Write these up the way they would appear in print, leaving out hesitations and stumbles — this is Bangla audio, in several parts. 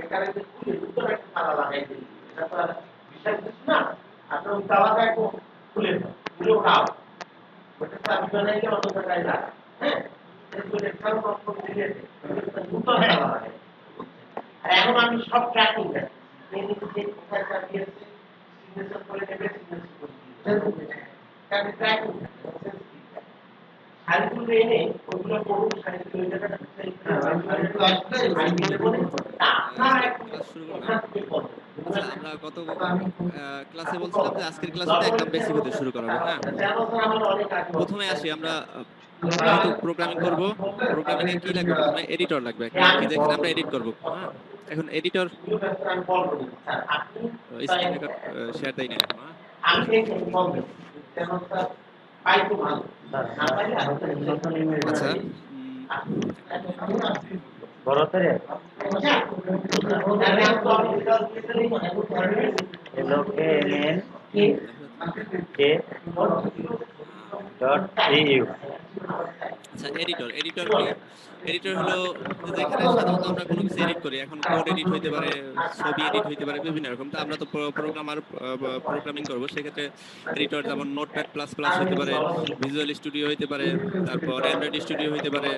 এখানে যে খুলে দুটো একটা তালা লাগাই দিই এটা তো আর বিশাল কিছু না আপনি ওই তালাটা একটু খুলে দেন খুলে খাও ওটা চাবি বানাইলে অত টাকায় লাগে হ্যাঁ এরপরে একটা কষ্ট দিয়ে দুটো তালা লাগাই আর এখন আমি সব ট্র্যাকিং করি এই যে কোথায় চাবি আছে সিগনেচার করে নেবে সিগনেচার করে দিবে তাহলে ট্র্যাকিং শাড়িগুলো এনে ওগুলো করুন শাড়িগুলো ওই জায়গাটা ক্লাস শুরু করলাম। আচ্ছা, আমরা গত ক্লাসে বলছিলাম যে আজকের ক্লাসে একদম বেসিক হতে শুরু করা হবে। হ্যাঁ, প্রথমে আসি আমরা যেহেতু প্রোগ্রামিং করব, প্রোগ্রামিং এ কি লাগবে? প্রথমে এডিটর লাগবে একটা, কি যেখানে আমরা এডিট করব। হ্যাঁ, এখন এডিটর স্ক্রিন রেকর্ড শেয়ার দেই না এখন। হ্যাঁ, আচ্ছা, একটা মিনিট। বড়তরে LOKNN কে .eu আচ্ছা, এডিটর এডিটর কি? এডিটর হলো যেখানে সাধারণত আমরা কোনো কিছু এডিট করি। এখন কোড এডিট হইতে পারে, ছবি এডিট হইতে পারে, বিভিন্ন রকম। তো আমরা তো প্রোগ্রামার প্রোগ্রামিং করব, সেক্ষেত্রে এডিটর যেমন নোটপ্যাড প্লাস প্লাস হইতে পারে, ভিজুয়াল স্টুডিও হইতে পারে, তারপর অ্যান্ড্রয়েড স্টুডিও হইতে পারে,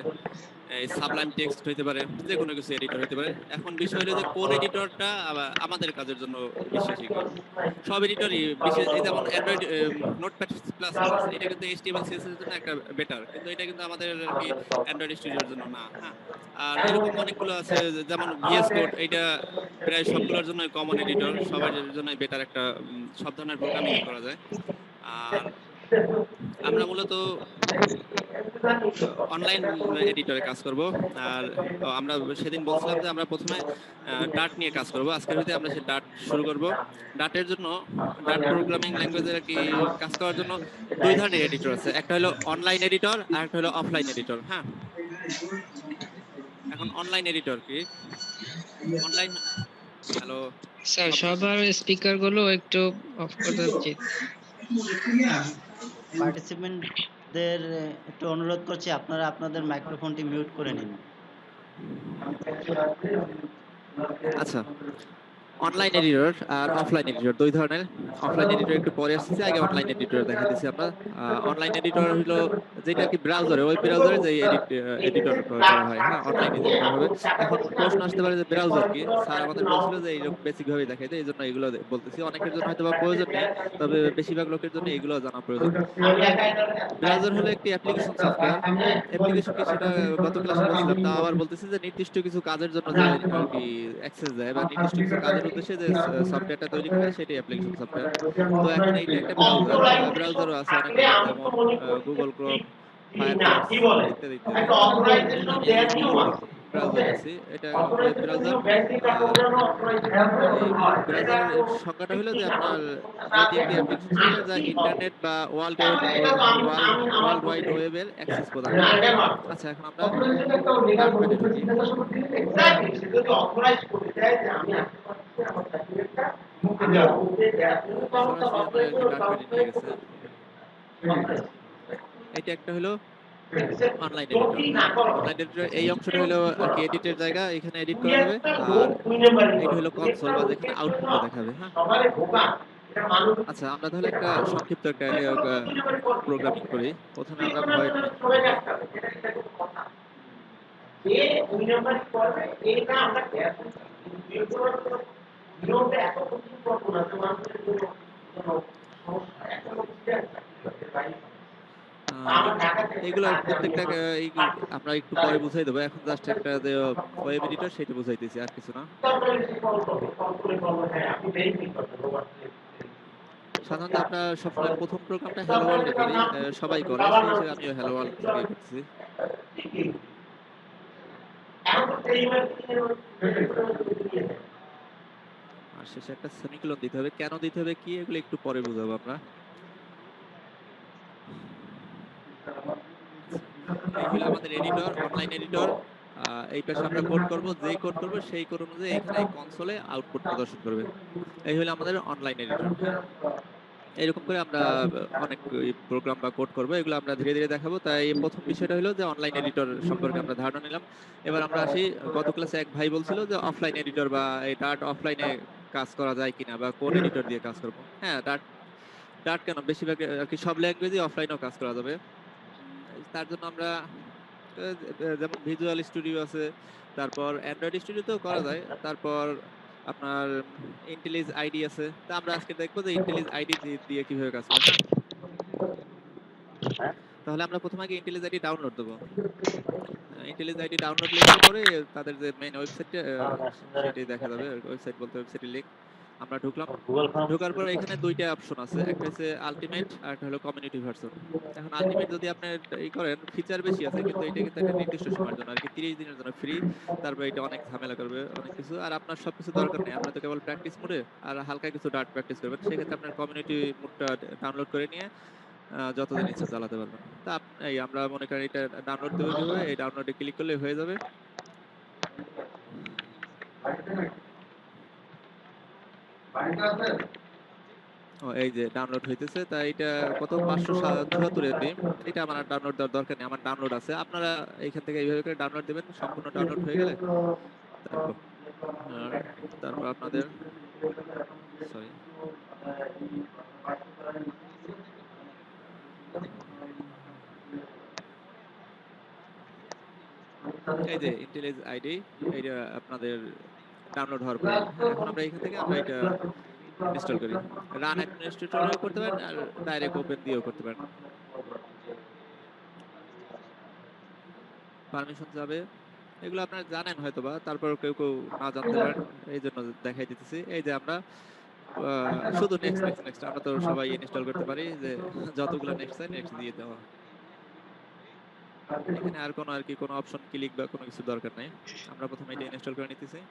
এই সাবলাইম টেক্সট হইতে পারে, যে কোনো কিছু এডিটর হইতে পারে। এখন বিষয় হলো যে কোন এডিটরটা আমাদের কাজের জন্য বিশ্বাসী কি। সব এডিটরই বিশেষ, এই যেমন অ্যান্ড্রয়েড নোটপ্যাড প্লাস প্লাস এটা কিন্তু এইচটিএমএল সিএসএস এর জন্য একটা বেটার, কিন্তু এটা কিন্তু আমাদের আর কি অ্যান্ড্রয়েড স্টুডিওর জন্য না। হ্যাঁ, আর এরকম অনেকগুলো আছে, যেমন ভিএস কোড, এটা প্রায় সবগুলোর জন্য কমন এডিটর, সবার জন্য বেটার একটা, সব ধরনের প্রোগ্রামিং করা যায়। আর আমরা মূলত অনলাইন এডিটরে কাজ করব। আর আমরা সেদিন বলছিলাম যে আমরা প্রথমে ডাট নিয়ে কাজ করব। আজকের ভিতরে আমরা সেই ডাট শুরু করব। ডাটের জন্য, ডাট প্রোগ্রামিং ল্যাঙ্গুয়েজের কি কাজ করার জন্য দুই ধরনের এডিটর আছে, একটা হলো অনলাইন এডিটর আর একটা হলো অফলাইন এডিটর। হ্যাঁ, এখন অনলাইন এডিটর কি? অনলাইন, হ্যালো স্যার শব্দ, সবার স্পিকার গুলো একটু অফ করা উচিত। পার্টিসিপেন্টদের একটু অনুরোধ করছি আপনারা আপনাদের মাইক্রোফোনটি মিউট করে নিন। আচ্ছা, অনলাইন এডিটর আর অফলাইন এডিটর দুই ধরনের। অফলাইন এডিটর একটু পরে আসছে, আগে অনলাইন এডিটর দেখা দিচ্ছি আমরা। অনলাইন এডিটর হলো যেটা কি ব্রাউজারে, ওয়েব ব্রাউজারে যে এডিটর করা হয়। হ্যাঁ, অনলাইনে যেটা হবে। এখন প্রশ্ন আসতে পারে যে ব্রাউজার কি? স্যার আমাদের বলছিল যে এইরকম বেসিক ভাবে দেখাইতে, এই জন্য এগুলো বলতেছি। অনেকের জন্য হয়তো বা প্রয়োজন নেই, তবে বেশিরভাগ লোকের জন্য এগুলো জানা প্রয়োজন। ব্রাউজার হলো একটি অ্যাপ্লিকেশন সফটওয়্যার। অ্যাপ্লিকেশন কি সেটা গত ক্লাসে বলছিলাম, তা আবার বলতেছি যে নির্দিষ্ট কিছু কাজের জন্য যে আর কি অ্যাক্সেস দেয়, বা নির্দিষ্ট কিছু কাজের উদ্দেশ্যে যে সফটওয়্যারটা তৈরি করে, সেটাই অ্যাপ্লিকেশন সফটওয়্যার। তো এখন এইটা একটা ব্রাউজার। ব্রাউজারও আছে অনেক রকম, যেমন গুগল ক্রোম, ফায়ারফক্স ইত্যাদি ইত্যাদি। যেমন আমি এই গুগল ব্রাউজারে আছি, এটা ওয়েব ব্রাউজার। আর এই ব্রাউজারের সংজ্ঞাটা হলো যে আপনার, যেটি একটি অ্যাপ্লিকেশন সফটওয়্যার যা ইন্টারনেট বা ওয়ার্ল্ড ওয়াইড ওয়েবের অ্যাক্সেস প্রদান করে। আচ্ছা, এখন আমরা ডার্ক প্যাডে ঢুকি। সরাসরি আমার আর কি ডার্ক প্যাডে নিয়ে গেছে। এটা একটা হলো অনলাইন এডিটর। হ্যাঁ, অনলাইন এডিটর এই অংশটা হলো আর কি এডিটের জায়গা, এখানে এডিট করা যাবে। আর এইটা হলো কনসোল, বা যেখানে আউটপুটটা দেখাবে। হ্যাঁ, আচ্ছা, আমরা তাহলে একটা সংক্ষিপ্ত একটা প্রোগ্রামিং করি। প্রথমে আমরা ভয়েড মেইন লিখি। এইগুলো প্রত্যেকটা আমরা একটু পরে বুঝাই দেবো। এখন জাস্ট একটা যে ওয়েব এডিটর সেটা বুঝাইতেছি, আর কিছু না। সাধারণত আমরা সবসময় প্রথম প্রোগ্রামটা হ্যালো ওয়ার্ল্ডে করি, সবাই করে, সেই হিসেবে আমিও হ্যালো ওয়ার্ল্ড থেকে করতেছি। আর শেষে একটা সেমিকোলন দিতে হবে, কেন দিতে হবে কি এগুলো একটু পরে বুঝাবো আমরা। এই হলো আমাদের এডিটর, অনলাইন এডিটর। এই পাশে আমরা কোড করব, যেই কোড করব সেই কোড অনুযায়ী এখানে কনসোলে আউটপুট প্রদর্শন করবে। এই হলো আমাদের অনলাইন এডিটর। হ্যাঁ, এরকম করে আমরা অনেক প্রোগ্রাম বা কোড করব, এগুলো আমরা ধীরে ধীরে দেখাবো। তাই প্রথম বিষয়টা হলো যে অনলাইন এডিটর সম্পর্কে আমরা ধারণা নিলাম। এবার আমরা আসি, গত ক্লাসে এক ভাই বলছিল যে অফলাইন এডিটর বা এই ডার্ট অফলাইনে কাজ করা যায় কিনা বা কোন এডিটর দিয়ে কাজ করব। হ্যাঁ, ডার্ট ডার্ট কেন, বেশিরভাগ আর কি সব ল্যাঙ্গুয়েজে অফলাইনেও কাজ করা যাবে। তার জন্য আমরা যেমন ভিজুয়াল স্টুডিও আছে, তারপর অ্যান্ড্রয়েড স্টুডিওতেও করা যায়, তারপর আপনার ইন্টেলিজ আইডি আছে। তা আমরা আজকে দেখবো যে ইন্টেলিজ আইডি দিয়ে কিভাবে কাজ করে। হ্যাঁ, তাহলে আমরা প্রথমে আগে ইন্টেলিজ আইডি ডাউনলোড দেবো। ইন্টেলিজ আইডি ডাউনলোড লিখলে পরে তাদের যে মেইন ওয়েবসাইটটা সেটাই দেখা যাবে। ওয়েবসাইট বলতে ওয়েবসাইটের লিংক। আমরা ঢুকলাম, ঢোকার পরে এখানে দুইটা অপশন আছে, একটা হচ্ছে আলটিমেট আর একটা হলো কমিউনিটি ভার্সন। এখন আলটিমেট যদি আপনি এই করেন, ফিচার বেশি আছে, কিন্তু এটা কিন্তু একটা নির্দিষ্ট সময়ের জন্য আর কি, 30 দিনের জন্য ফ্রি। তারপর এটা অনেক ঝামেলা করবে, অনেক কিছু, আর আপনার সবকিছু দরকার নেই। আপনার তো কেবল প্র্যাকটিস মোডে আর হালকা কিছু ডার্ট প্র্যাকটিস করবেন, সেক্ষেত্রে আপনার কমিউনিটি মোডটা ডাউনলোড করে নিয়ে যতদিন ইচ্ছা চালাতে পারবেন। তা এই আমরা মনে করেন এটা ডাউনলোড দেবো কিভাবে, এই ডাউনলোডে ক্লিক করলে হয়ে যাবে। ও, এই যে ডাউনলোড হইতেছে, তাই এটা কত 574 এমবি। এটা আমার ডাউনলোড দেওয়ার দরকার নেই, আমার ডাউনলোড আছে। আপনারা এইখান থেকে এইভাবে করে ডাউনলোড দিবেন, সম্পূর্ণ ডাউনলোড হয়ে গেলে তারপর আর তারপর আপনাদের সরি এই যে ইন্টেলিজ আইডি, এইটা আপনাদের ডাউনলোড হওয়ার পরে, হ্যাঁ, এখন আমরা এখান থেকে আমরা এটা ইনস্টল করি। রান অ্যাডমিনিস্ট্রেটরেও করতে পারেন আর ডাইরেক্ট ওপেন দিয়েও করতে পারেন। পারমিশন যাবে, এগুলো আপনারা জানেন হয়তোবা, তারপর কেউ কেউ না জানতে পারেন, এই জন্য দেখাই দিতেছি। এই যে আমরা শুধু নেক্সট নেক্সট নেক্সট, আমরা তো সবাই ইনস্টল করতে পারি, যে যতগুলো নেক্সট চাই নেক্সট দিয়ে দেওয়া। এখানে আর কোনো আর কি কোনো অপশন ক্লিক বা কোনো কিছু দরকার নাই, আমরা প্রথমে এটা ইনস্টল করে নিতেছি।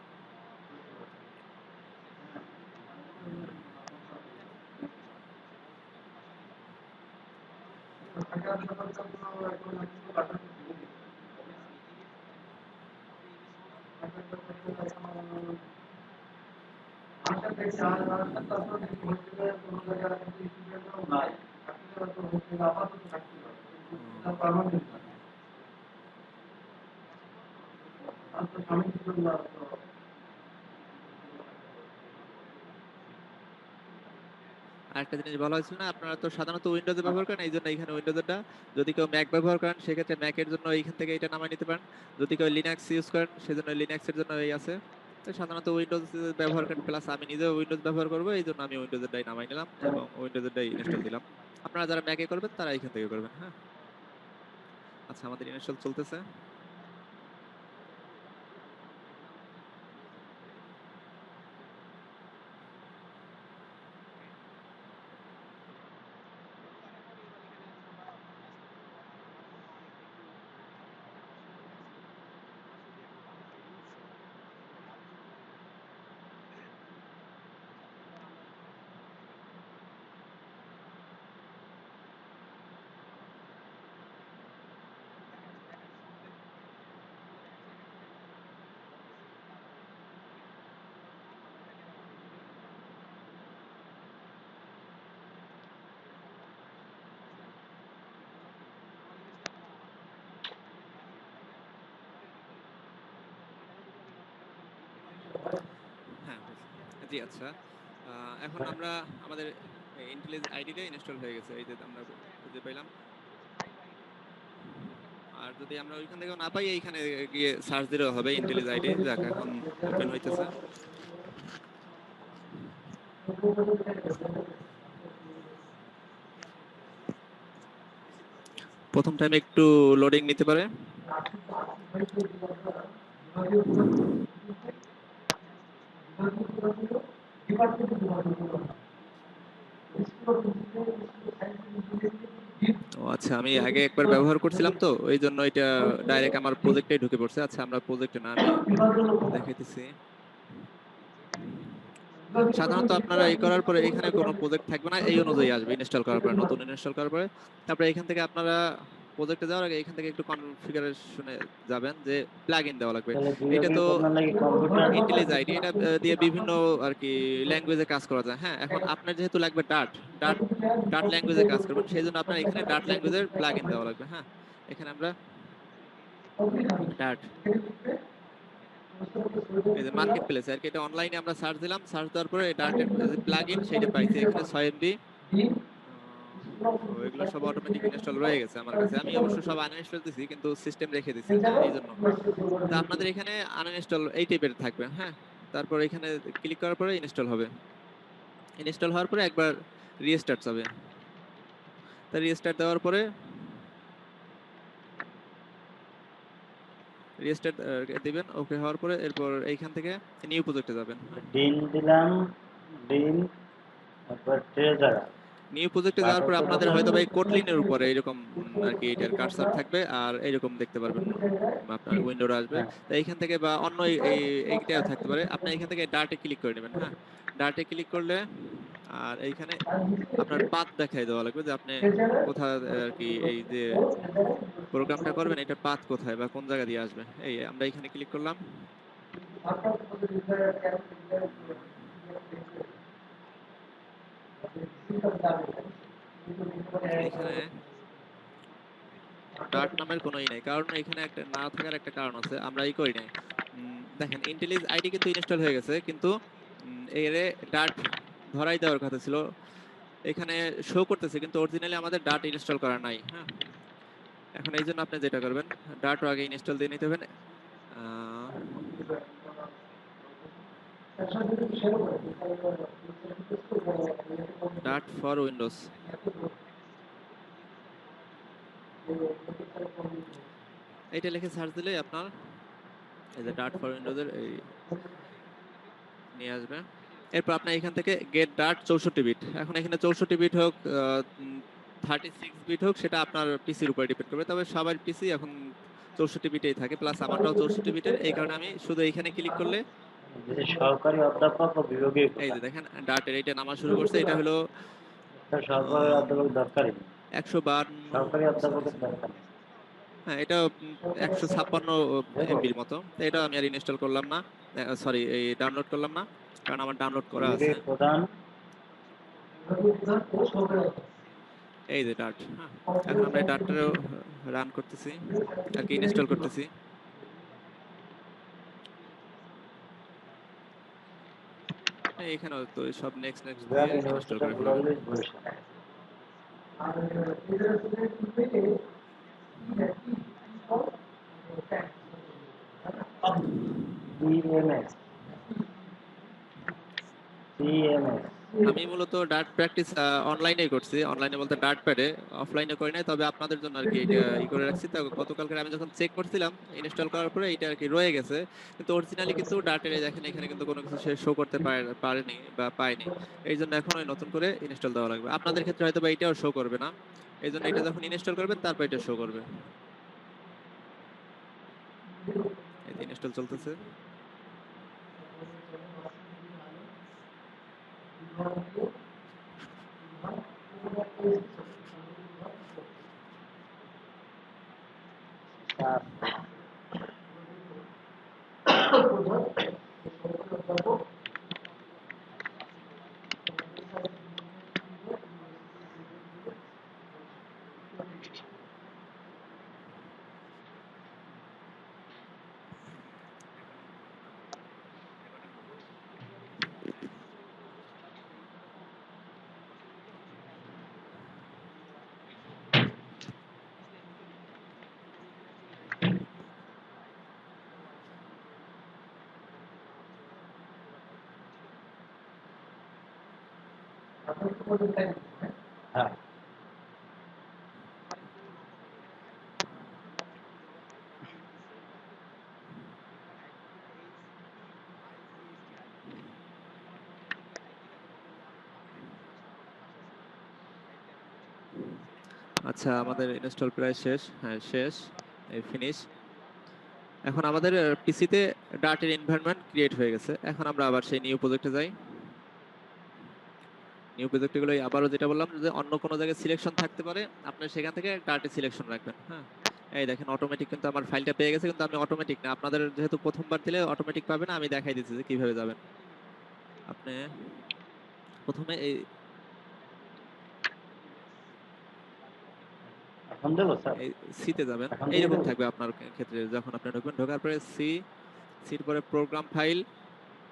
আরেকটা জিনিস বলা হয়েছিল না, আপনারা তো সাধারণত উইন্ডোজে ব্যবহার করেন, এই জন্য এখানে উইন্ডোজেরটা। যদি কেউ ম্যাক ব্যবহার করেন সেক্ষেত্রে ম্যাকের জন্য এইখান থেকে এটা নামায় নিতে পারেন। যদি কেউ লিনাক্স ইউজ করেন সেজন্য লিনাক্সের জন্য এই আছে। তো সাধারণত উইন্ডোজ ব্যবহার করেন, প্লাস আমি নিজেও উইন্ডোজ ব্যবহার করবো, এই জন্য আমি উইন্ডোজেরটাই নামাই নিলাম এবং উইন্ডোজেরটাই ইনস্টল দিলাম। আপনারা যারা ম্যাকে করবেন তারা এইখান থেকে করবেন। হ্যাঁ, আচ্ছা, আমাদের ইনস্টল চলতেছে। হ্যাঁ, জি, আচ্ছা। এখন আমরা আমাদের ইন্টেলিজ আইডিটা ইনস্টল হয়ে গেছে, এই যে আমরা খুঁজে পাইলাম। আর যদি আমরা ওইখান থেকে না পাই, এইখানে গিয়ে সার্চ দিলেও হবে ইন্টেলিজ আইডি। যাক, এখন ওপেন হইতেছে। প্রথম টাইম একটু লোডিং নিতে পারে। ও আচ্ছা, আমি আগে একবার ব্যবহার করছিলাম, তো এই জন্য এটা ডাইরেক্ট আমার প্রজেক্টে ঢুকে পড়ছে। আচ্ছা, আমরা প্রজেক্টে না, আমি দেখাইতেছি। সাধারণত আপনারা এই করার পরে এখানে কোনো প্রজেক্ট থাকবে না, এই অনুযায়ী আসবে ইনস্টল করার পরে, নতুন ইনস্টল করার পরে। তারপরে এখান থেকে আপনারা প্রজেক্টে যাওয়ার আগে এখান থেকে একটু কনফিগারেশনে যাবেন যে প্লাগইন দেওয়া লাগবে। তাহলে এটা বিভাগে তো আপনার লাগে কম্পিউটার ইন্টেলিজ আইডি, এটা দিয়ে বিভিন্ন আর কি ল্যাঙ্গুয়েজে কাজ করা যায়। হ্যাঁ, এখন আপনার যেহেতু লাগবে ডাট, ডাট ডাট ল্যাঙ্গুয়েজে কাজ করবেন, সেই জন্য আপনার এখানে ডাট ল্যাঙ্গুয়েজের প্লাগইন দেওয়া লাগবে। হ্যাঁ, এখানে আমরা ডাট, এই যে মার্কেট প্লেস আর কি, এটা অনলাইনে আমরা সার্চ দিলাম, সার্চ দেওয়ার পরে এই ডাটের যে প্লাগইন সেটা পাইছি এখানে 6 এমবি। এগুলো সব অটোমেটিক ইনস্টল রয়ে গেছে আমার কাছে, আমি অবশ্য সব আনইনস্টল দিছি কিন্তু সিস্টেম রেখে দিছি। হ্যাঁ, এই জন্য তো আপনাদের এখানে আনইনস্টল এই টাইপের থাকবে। হ্যাঁ, তারপর এখানে ক্লিক করার পরে ইনস্টল হবে। ইনস্টল হওয়ার পরে একবার রিস্টার্ট হবে, তা রিস্টার্ট দেওয়ার পরে রিস্টার্ট দিবেন। ওকে হওয়ার পরে এরপর এইখান থেকে নিউ প্রজেক্টে যাবেন। ডিন দিলাম, ডিন তারপর ট্রেজার নিউ প্রজেক্টে যাওয়ার পর আপনাদের হয়তো এই কোটলিনের উপরে এরকম আর কি এটার কার্সার থাকবে, আর এরকম দেখতে পারবেন আপনার উইন্ডোর আসবে। হ্যাঁ। তো এইখান থেকে বা অন্য এইটাও থাকতে পারে, আপনি এখান থেকে ডার্টে ক্লিক করে নেবেন। হ্যাঁ, ডার্টে ক্লিক করলে আর এইখানে আপনার পাথ দেখাই দেওয়া লাগবে যে আপনি কোথায় আর কি এই যে প্রোগ্রামটা করবেন এটা পাথ কোথায় বা কোন জায়গা দিয়ে আসবে। এই আমরা এখানে ক্লিক করলাম, এখানে ডার্ট নামের কোনো নাই, কারণ এখানে একটা না থাকার একটা কারণ আছে, আমরা এই করি নাই। দেখেন ইন্টেলিজ আইডি কিন্তু ইনস্টল হয়ে গেছে, কিন্তু এরে ডার্ট ধরাই দেওয়ার কথা ছিল, এখানে শো করতেছে কিন্তু অরিজিনালি আমাদের ডার্ট ইনস্টল করা নাই। হ্যাঁ, এখন এই জন্য আপনি যেটা করবেন ডার্ট আগে ইনস্টল দিয়ে নিতে হবে। ডার্ট ফর উইন্ডোজ, এইটা লিখে সার্চ দিলে আপনার এই যে ডার্ট ফর উইন্ডোজের এই নিয়ে আসবে। এরপর আপনার এখান থেকে গেট ডার্ট 64 বিট, এখন এখানে 64 বিট হোক 36 বিট হোক সেটা আপনার পিসির উপর ডিপেন্ড করবে, তবে সবার পিসি এখন 64 বিটেই থাকে, প্লাস আমারটাও 64 বিটের, এই কারণে আমি শুধু এইখানে ক্লিক করলে যে সহকারী অধ্যাপক ও বিভাগীয় এই যে দেখেন ডার্টের এইটা নামা শুরু করছে। এটা হলো সহকারী অধ্যাপক দরকারি 152, সহকারী অধ্যাপকের দরকার নেই। হ্যাঁ এটা 156 এমবির মতো। তো এটা আমি আর ইনস্টল করলাম না, সরি এই ডাউনলোড করলাম না, কারণ আমার ডাউনলোড করা আছে। বিভাগীয় প্রধান এই যে ডার্ট। হ্যাঁ, এখন আমরা এই ডার্টটাও রান করতেছি আর কি ইনস্টল করতেছি। এখানেও তো সব নেক্সট নেক্সট বিভাগ দিয়ে ইনস্টল ইউনিভার্সিটি করে অফ ফেলবে। নলেজ বরিশাল। সিএমএস সিএমএস আমি মূলত ডার্ট প্র্যাকটিস অনলাইনে করছি, অনলাইনে বলতে ডার্ট প্যাডে, অফলাইনে করি নাই, তবে আপনাদের জন্য আর কি এটা ই করে রাখছি। তো গতকালকে আমি যখন চেক করছিলাম ইনস্টল করার পরে এটা আর কি রয়ে গেছে, কিন্তু অরিজিনালি কিন্তু ডার্টের দেখেন এখানে কিন্তু কোনো কিছু সে শো করতে পারেনি বা পায়নি, এই জন্য এখন ওই নতুন করে ইনস্টল দেওয়া লাগবে। আপনাদের ক্ষেত্রে হয়তো বা এটাও শো করবে না, এই জন্য এটা যখন ইনস্টল করবেন তারপর এটা শো করবে। এই ইনস্টল চলতেছে। হ্যাঁ আচ্ছা, আমাদের ইনস্টল প্রায় শেষ। হ্যাঁ শেষ, এই ফিনিশ। এখন আমাদের পিসিতে ডার্টের এনভায়রনমেন্ট ক্রিয়েট হয়ে গেছে। এখন আমরা আবার সেই নিউ প্রজেক্টে যাই। নিউ প্রজেক্ট এগুলো আবারও যেটা বললাম যে অন্য কোনো জায়গায় সিলেকশন থাকতে পারে, আপনি সেখান থেকে ডার্টে সিলেকশন রাখবেন। হ্যাঁ, এই দেখেন অটোমেটিক কিন্তু আমার ফাইলটা পেয়ে গেছে, কিন্তু আমি অটোমেটিক না, আপনাদের যেহেতু প্রথমবার দিলে অটোমেটিক পাবে না, আমি দেখাই দিচ্ছি যে কিভাবে যাবেন। আপনি প্রথমে এই এখন দেবো স্যার? এই সিতে যাবেন, এখন এইরকম দেবো? থাকবে আপনার ক্ষেত্রে। যখন আপনি ঢুকবেন, ঢোকার পরে সির পরে প্রোগ্রাম ফাইল,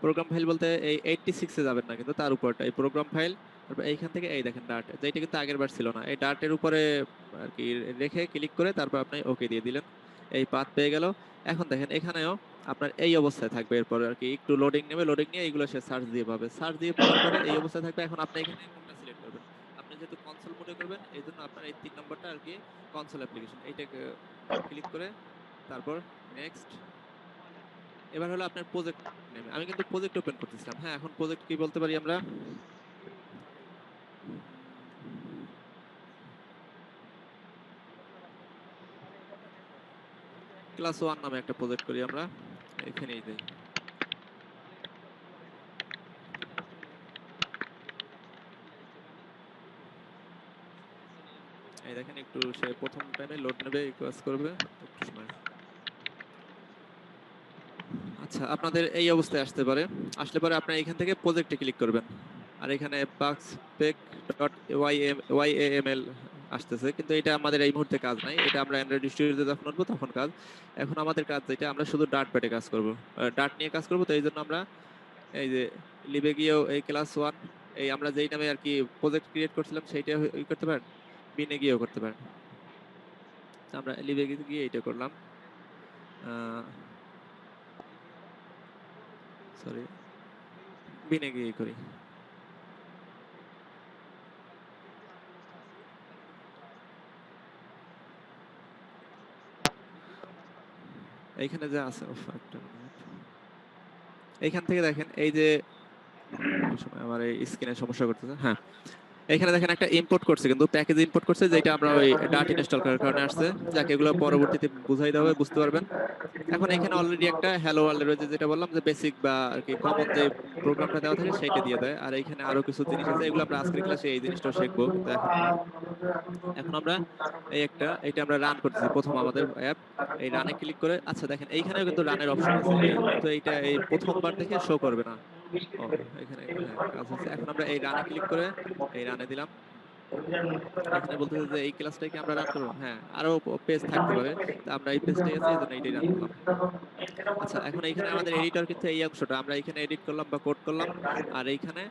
প্রোগ্রাম ফাইল বলতে এই 86 এ যাবেন না, কিন্তু তার উপরটা এই প্রোগ্রাম ফাইল। তারপর এইখান থেকে এই দেখেন ডার্ট, যেটা কিন্তু আগের বার ছিল না, এই ডার্টের উপরে আর কি রেখে ক্লিক করে তারপর আপনি ওকে দিয়ে দিলেন, এই পাথ পেয়ে গেল। এখন দেখেন এখানেও আপনার এই অবস্থায় থাকবে, এরপর আর কি একটু লোডিং নেবে, লোডিং নিয়ে এইগুলো সে সার্চ দিয়ে পাবে, সার্চ দিয়ে পাওয়ার পরে এই অবস্থায় থাকবে। এখন আপনি এখানে কোনটা সিলেক্ট করবেন, আপনি যেহেতু কনসোল মোডে করবেন এই জন্য আপনার এই 3 নম্বরটা আর কি কনসোল অ্যাপ্লিকেশন, এইটাকে ক্লিক করে তারপর নেক্সট। এবার হলো আপনার প্রজেক্ট নেম, আমি কিন্তু প্রজেক্ট ওপেন করতেছিলাম। হ্যাঁ, এখন প্রজেক্ট কি বলতে পারি আমরা, ক্লাস 1 নামে একটা প্রজেক্ট করি আমরা, এখানেই দেই। এই দেখেন একটু সে প্রথম টাইমে লোড নেবে, রিকোয়েস্ট করবে একটু সময়। আচ্ছা, আপনাদের এই অবস্থায় আসতে পারে, আসলে পরে আপনি এখান থেকে প্রজেক্টে ক্লিক করবেন, আর এখানে bugsspec.yaml আসতেছে, কিন্তু এটা আমাদের এই মুহূর্তে কাজ নাই, এটা আমরা অ্যান্ড্রয়েড স্টুডিওতে যখন উঠবো তখন কাজ। এখন আমাদের কাজ যেটা, আমরা শুধু ডার্ট প্যাডে কাজ করব, ডার্ট নিয়ে কাজ করব, তো এই জন্য আমরা এই যে লিবে গিয়েও এই ক্লাস 1, এই আমরা যেই নামে আর কি প্রজেক্ট ক্রিয়েট করছিলাম সেইটা করতে পারেন, বিনে গিয়েও করতে পারেন। তো আমরা লিবে গিয়ে এইটা করলাম, সরি বিনে গিয়ে করি। এইখানে যা আছে এইখান থেকে দেখেন এই যে একটু সময় আমার এই স্ক্রিনে সমস্যা করতেছে। হ্যাঁ, এখানে দেখেন একটা ইম্পোর্ট করছে, কিন্তু প্যাকেজ ইম্পোর্ট করছে, যেটা আমরা ওই ডার্ট ইনস্টল করার কারণে আসছে, যাকে এগুলো পরবর্তীতে বুঝাই দেওয়া হবে, বুঝতে পারবেন। এখন এখানে অলরেডি একটা হ্যালো ওয়ার্ল্ড রয়েছে, যেটা বললাম যে বেসিক বা আর কি কমন যে প্রোগ্রামটা দেওয়া থাকে সেইটা দিয়ে দেয়, আর এখানে আরো কিছু জিনিস আছে, এগুলো আমরা আজকের ক্লাসে এই জিনিসটা শিখবো, কিন্তু এখন না। এখন আমরা এইটা আমরা রান করতেছি, প্রথম আমাদের অ্যাপ, এই রানে ক্লিক করে। আচ্ছা দেখেন এইখানেও কিন্তু রানের অপশন আছে, এই কিন্তু এইটা এই প্রথমবার দেখে শো করবে না। ও, এখানে হ্যাঁ কাজ হচ্ছে। এখন আমরা এই রানে ক্লিক করে এই রানে দিলাম, এখানে বলতেছে যে এই ক্লাসটাকে আমরা রান করবো। হ্যাঁ, আরো পেজ থাকতে পারে, তো আমরা এই পেজটাই আছে এই জন্য এইটাই রান করলাম। আচ্ছা, এখন এইখানে আমাদের এডিটর কিন্তু এই অংশটা আমরা এখানে এডিট করলাম বা কোড করলাম, আর এইখানে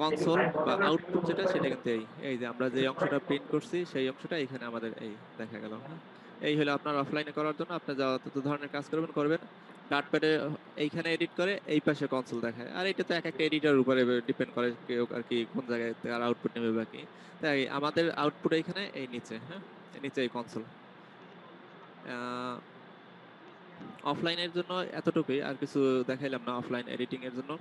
কনসোল বা আউটপুট যেটা সেটা কিন্তু এই এই যে আমরা যে অংশটা প্রিন্ট করছি সেই অংশটা এখানে আমাদের এই দেখা গেল। হ্যাঁ, এই হলো আপনার অফলাইনে করার জন্য আপনি যত ধরনের কাজ করবেন ডাটপ্যাডে এইখানে এডিট করে এই পাশে কনসোল দেখায়, আর এটা তো এক একটা এডিটরের উপরে ডিপেন্ড করে কেউ আর কি কোন জায়গায় তার আউটপুট নেবে বা কি। তাই আমাদের আউটপুট এখানে এই নিচে, হ্যাঁ নিচে এই কনসোল। অফলাইনের জন্য এতটুকুই, আর কিছু দেখাইলাম না অফলাইন এডিটিং এর জন্য,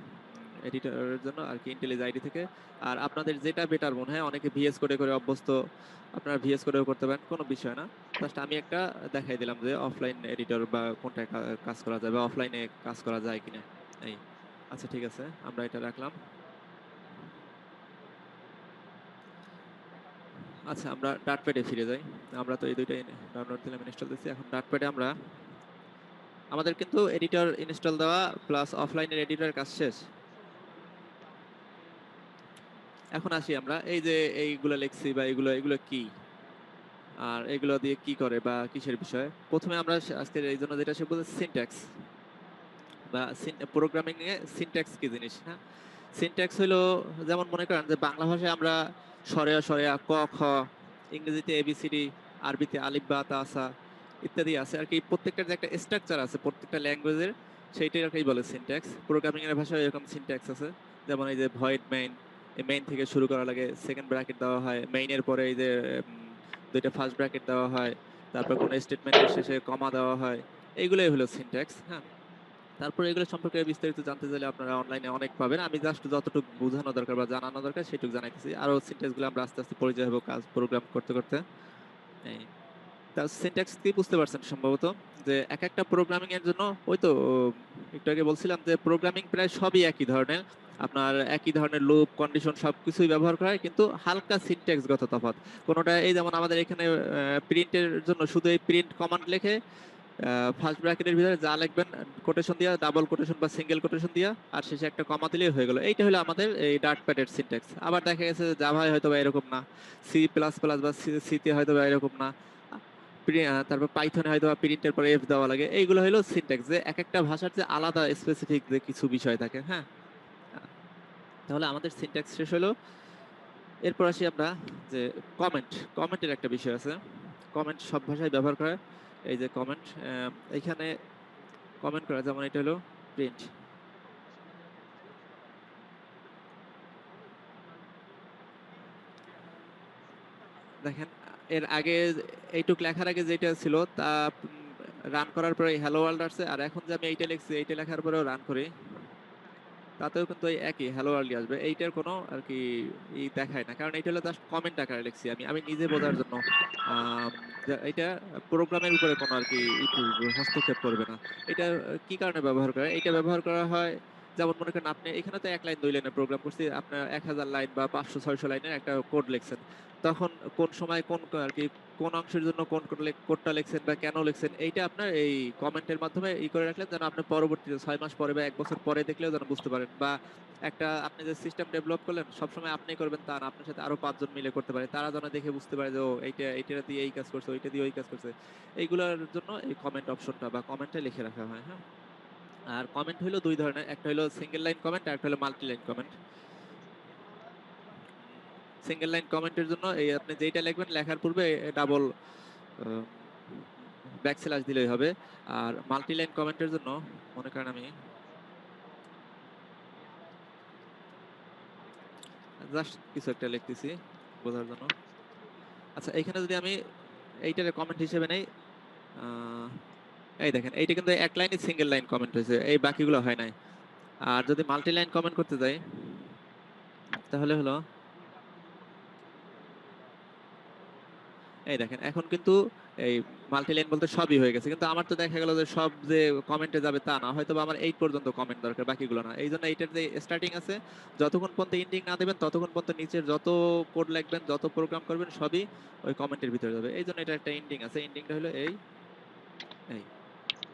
এডিটরের জন্য আর কি ইন্টেলিজ আইডি থেকে। আর আপনাদের যেটা বেটার মনে হয়, অনেকে ভিএস কোডে করে অভ্যস্ত, আপনারা ভিএস কোডেও করতে পারেন, কোনো বিষয় না। জাস্ট আমি একটা দেখাই দিলাম যে অফলাইন এডিটর বা কোনটায় কাজ করা যায় বা অফলাইনে কাজ করা যায় কিনা এই। আচ্ছা ঠিক আছে, আমরা এটা রাখলাম। আচ্ছা, আমরা ডাটপ্যাডে ফিরে যাই। আমরা তো এই দুইটাই ডাউনলোড দিলাম, ইনস্টল দিচ্ছি। এখন ডাটপ্যাডে আমরা, আমাদের কিন্তু এডিটর ইনস্টল দেওয়া প্লাস অফলাইনের এডিটরের কাজ শেষ। এখন আসি আমরা এই যে এইগুলো লিখছি বা এগুলো এগুলো কি, আর এগুলো দিয়ে কি করে বা কিসের বিষয়। প্রথমে আমরা আজকে এই জন্য যেটা শিখবো সিনট্যাক্স বা প্রোগ্রামিং এ সিনট্যাক্স কি জিনিস। হ্যাঁ, সিনট্যাক্স হলো, যেমন মনে করেন যে বাংলা ভাষায় আমরা সরেয়া সরেয়া ক খ, ইংরেজিতে এবিসিডি, আরবিতে আলিফ বা তা সা ইত্যাদি আছে আর কি, প্রত্যেকটার যে একটা স্ট্রাকচার আছে প্রত্যেকটা ল্যাঙ্গুয়েজের, সেইটাকেই বলে সিনট্যাক্স। প্রোগ্রামিং এর ভাষায় এরকম সিনট্যাক্স আছে, যেমন এই যে ভয়েড মেইন, এই মেইন থেকে শুরু করা লাগে, সেকেন্ড ব্র্যাকেট দেওয়া হয়, মেইনের পরে এই যে দুইটা ফার্স্ট ব্র্যাকেট দেওয়া হয়, তারপর কোনো স্টেটমেন্টের শেষে কমা দেওয়া হয়, এইগুলোই হলো সিনট্যাক্স। হ্যাঁ, তারপর এগুলো সম্পর্কে বিস্তারিত জানতে চাইলে আপনারা অনলাইনে অনেক পাবেন, আমি জাস্ট যতটুকু বোঝানো দরকার বা জানানো দরকার সেটুকু জানাইতেছি, আরো সিনট্যাক্সগুলো আমরা আস্তে আস্তে পরিচয় হবো কাজ প্রোগ্রাম করতে করতে। এই তা সিনট্যাক্স কি বুঝতে পারছেন সম্ভবত, যে এক একটা প্রোগ্রামিং এর জন্য, ওই তো একটু আগে বলছিলাম যে প্রোগ্রামিং প্রায় সবই একই ধরনের, আপনার একই ধরনের লুপ কন্ডিশন সবকিছুই ব্যবহার করা হয়, কিন্তু হালকা সিনট্যাক্সগত তফাৎ। কোনোটা এই যেমন আমাদের এখানে প্রিন্টের জন্য শুধু এই প্রিন্ট কমান্ড লিখে ফার্স্ট ব্র্যাকেটের ভিতরে যা লিখবেন কোটেশন দিয়া, ডাবল কোটেশন বা সিঙ্গেল কোটেশন দিয়া, আর শেষে একটা কমা দিলেই হয়ে গেল। এইটা হলো আমাদের এই ডার্ট প্যাডের সিনট্যাক্স। আবার দেখা গেছে জাভায় হয়তো বা এরকম না, সি প্লাস প্লাস বা সিতে হয়তো বা এরকম না, তারপর পাইথনে হয়তো বা প্রিন্টের পরে এফ দেওয়া লাগে। এইগুলো হলো সিনট্যাক্স, যে এক একটা ভাষার যে আলাদা স্পেসিফিক যে কিছু বিষয় থাকে। হ্যাঁ, তাহলে আমাদের সিনট্যাক্স শেষ হলো। এরপর আসি আমরা যে কমেন্টের একটা বিষয় আছে। কমেন্ট সব ভাষায় ব্যবহার করে। এই যে কমেন্ট, এইখানে কমেন্ট করা, যেমন এটা হলো প্রিন্ট। দেখেন এর আগে এইটুক লেখার আগে যেটা ছিল তা রান করার পরে হ্যালো ওয়ার্ল্ড আসছে, আর এখন যে আমি এইটা লিখছি এইটা লেখার পরেও রান করি তাতেও কিন্তু এই একই হ্যালো ওয়ার্ল্ডই আসবে। এইটার কোনো আর কি দেখায় না, কারণ এইটা হলো জাস্ট কমেন্ট আকারে লিখছি আমি আমি নিজে বোঝার জন্য। এটা প্রোগ্রামের উপরে কোনো আর কি হস্তক্ষেপ করবে না। এটা কি কারণে ব্যবহার করে? এটা ব্যবহার করা হয় যেমন মনে করেন আপনি এখানে তো 1 লাইন 2 লাইনের প্রোগ্রাম করছি, আপনার 1000 লাইন বা 500 600 লাইনের একটা কোড লিখছেন। তখন কোন সময় কোন আর কি কোন অংশের জন্য কোন কোন কোডটা লিখছেন বা কেন লিখছেন, এইটা আপনার এই কমেন্টের মাধ্যমে করে রাখলেন, যেন আপনি পরবর্তীতে 6 মাস পরে বা 1 বছর পরে দেখলেও যেন বুঝতে পারেন। বা একটা আপনি যে সিস্টেম ডেভেলপ করলেন সবসময় আপনি করবেন তা না, আপনার সাথে আরো 5 জন মিলে করতে পারে, তারা যেন দেখে বুঝতে পারে যে ও এইটা দিয়ে এই কাজ করছে, ওইটা দিয়ে ওই কাজ করছে। এইগুলোর জন্য এই কমেন্ট অপশনটা বা কমেন্টটা লিখে রাখা হয়। হ্যাঁ, আর কমেন্ট হলো দুই ধরনের, একটা হলো সিঙ্গেল লাইন কমেন্ট আর একটা হলো multi line comment. Single line কমেন্টের জন্য এই আপনি যেটা লিখবেন লেখার পূর্বে ডাবল ব্যাকস্ল্যাশ দিলেই হবে। আর মাল্টি লাইন কমেন্টের জন্য মনে করেন আমি জাস্ট কিছু একটা লিখতেছি বোঝার জন্য। আচ্ছা, এখানে যদি আমি এইটার কমেন্ট হিসেবে নেই, আহ, এই দেখেন এইটা কিন্তু 1 লাইনই সিঙ্গেল লাইন কমেন্ট হয়েছে, এই বাকিগুলো হয় নাই। আর যদি মাল্টি লাইন কমেন্ট করতে যাই তাহলে হলো এই দেখেন এখন কিন্তু এই মাল্টি লাইন বলতে সবই হয়ে গেছে, কিন্তু আমার তো দেখা গেল যে সব যে কমেন্টে যাবে তা না, হয়তো বা আমার 8 পর্যন্ত কমেন্ট দরকার, বাকিগুলো না। এই জন্য এইটার যে স্টার্টিং আছে যতক্ষণ পর্যন্ত এন্ডিং না দেবেন ততক্ষণ পর্যন্ত নিচের যত কোড লিখবেন যত প্রোগ্রাম করবেন সবই ওই কমেন্টের ভিতরে যাবে। এই জন্য এটা একটা এন্ডিং আছে, এন্ডিংটা হলো এই এই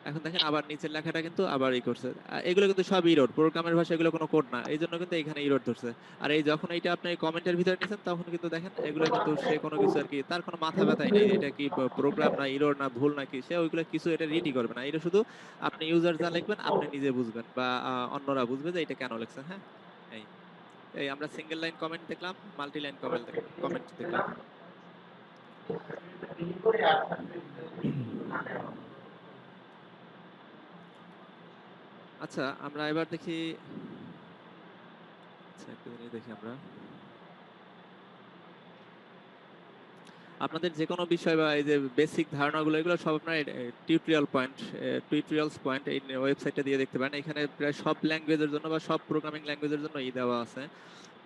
এখন দেখেন আবার নিচের লেখাটা কিন্তু আবার করছে। এগুলো কিন্তু সব ইরোড, প্রোগ্রামের ভাষা, এগুলো কোনো কোড না, এই জন্য কিন্তু এখানে ইরোড ধরছে। আর এই যখন এইটা আপনি কমেন্টের ভিতরে নিয়েছেন তখন কিন্তু দেখেন এগুলো কিন্তু সে কোনো কিছু আর কি তার কোনো মাথা ব্যথাই নেই, এটা কি প্রোগ্রাম না ইরোড না ভুল নাকি, সে ওইগুলো কিছু এটা রিডই করবে না। এটা শুধু আপনি ইউজার যা লিখবেন আপনি নিজে বুঝবেন বা অন্যরা বুঝবে যে এটা কেন লিখছেন। হ্যাঁ, এই এই আমরা সিঙ্গেল লাইন কমেন্ট দেখলাম, মাল্টি লাইন কমেন্ট দেখলাম। আচ্ছা, আমরা এবার দেখি, আচ্ছা একটু জিনিস দেখি আমরা আপনাদের যে কোনো বিষয় বা এই যে বেসিক ধারণাগুলো এগুলো সব আপনার টিউটোরিয়ালস পয়েন্ট এই ওয়েবসাইটটা দিয়ে দেখতে পারেন। এখানে প্রায় সব ল্যাঙ্গুয়েজের জন্য বা সব প্রোগ্রামিং ল্যাঙ্গুয়েজের জন্য দেওয়া আছে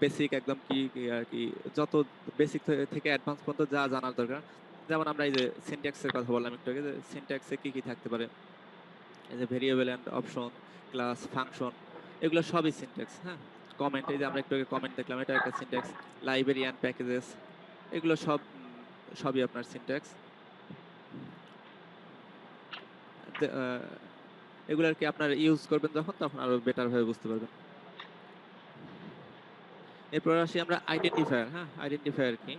বেসিক একদম কি কি আর কি যত বেসিক থেকে অ্যাডভান্স পর্যন্ত যা জানার দরকার। যেমন আমরা এই যে সিনট্যাক্সের কথা বললাম একটু আগে, যে সিনট্যাক্সে কি কি থাকতে পারে, এই যে variable and option, class, function, এগুলো সবই সিনট্যাক্স। হ্যাঁ, কমেন্ট, এই যে আমরা একটু আগে কমেন্ট দেখলাম, এটা একটা সিনট্যাক্স। লাইব্রেরি এন্ড প্যাকেজেস, এগুলো সবই আপনার সিনট্যাক্স। এগুলো আর কি আপনার ইউজ করবেন যখন তখন আরো বেটার ভাবে বুঝতে পারবেন। এরপর আসি আমরা আইডেন্টিফায়ার। হ্যাঁ, আইডেন্টিফায়ার কি?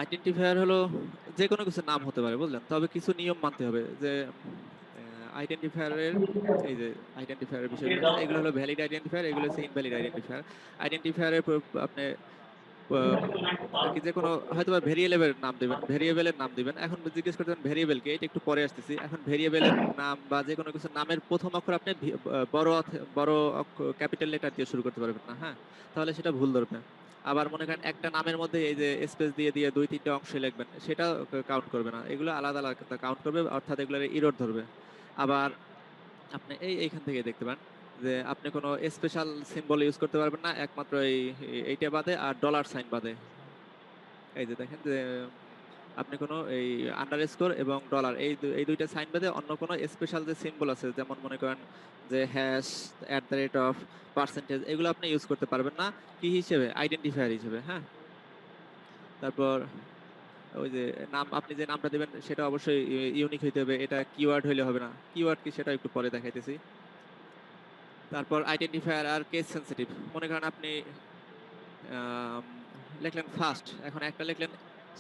আইডেন্টিফায়ার হলো যে কোনো কিছু নাম হতে পারে বুঝলেন, তবে কিছু নিয়ম মানতে হবে। যে আইডেন্টিফায়ারের এই যে আইডেন্টিফায়ারের বিষয়গুলো আছে, এগুলো হলো ভ্যালিড আইডেন্টিফায়ার, এগুলো হচ্ছে ইনভ্যালিড আইডেন্টিফায়ার। আইডেন্টিফায়ারের আপনি আর কি যে কোনো হয়তো বা ভেরিয়েবলের নাম দিবেন। এখন জিজ্ঞেস করতেন ভেরিয়েবল কি, এটা একটু পরে আসতেছি। এখন ভেরিয়েবলের নাম বা যে কোনো কিছু নামের প্রথম অক্ষর আপনি বড় ক্যাপিটাল লেটার দিয়ে শুরু করতে পারবেন না। হ্যাঁ, তাহলে সেটা ভুল ধরবে। আবার মনে করেন একটা নামের মধ্যে এই যে স্পেস দিয়ে দিয়ে 2-3টে অংশ লিখবেন, সেটা কাউন্ট করবে না। এগুলো আলাদা আলাদা কাউন্ট করবে, অর্থাৎ এগুলোর ইরর ধরবে। আবার আপনি এইখান থেকে দেখতে পান যে আপনি কোনো স্পেশাল সিম্বল ইউজ করতে পারবেন না একমাত্র এইটা বাদে আর ডলার সাইন বাদে। এই যে দেখেন যে আপনি কোনো এই আন্ডারস্কোর এবং ডলার এই দুইটা সাইন বাদে অন্য কোনো স্পেশাল যে সিম্বল আছে, যেমন মনে করেন যে hash, at the rate of, percentage, এগুলো আপনি ইউজ করতে পারবেন না কি হিসেবে, আইডেন্টিফায়ার হিসেবে। হ্যাঁ, তারপর ওই যে নাম, আপনি যে নামটা দিবেন সেটা অবশ্যই ইউনিক হইতে হবে, এটা কিওয়ার্ড হইলে হবে না। কিওয়ার্ড কি সেটা একটু পরে দেখাইতেছি। তারপর আইডেন্টিফায়ার আর কেস সেনসিটিভ। মনে করেন আপনি আম, লিখলেন ফার্স্ট, এখন একটা লিখলেন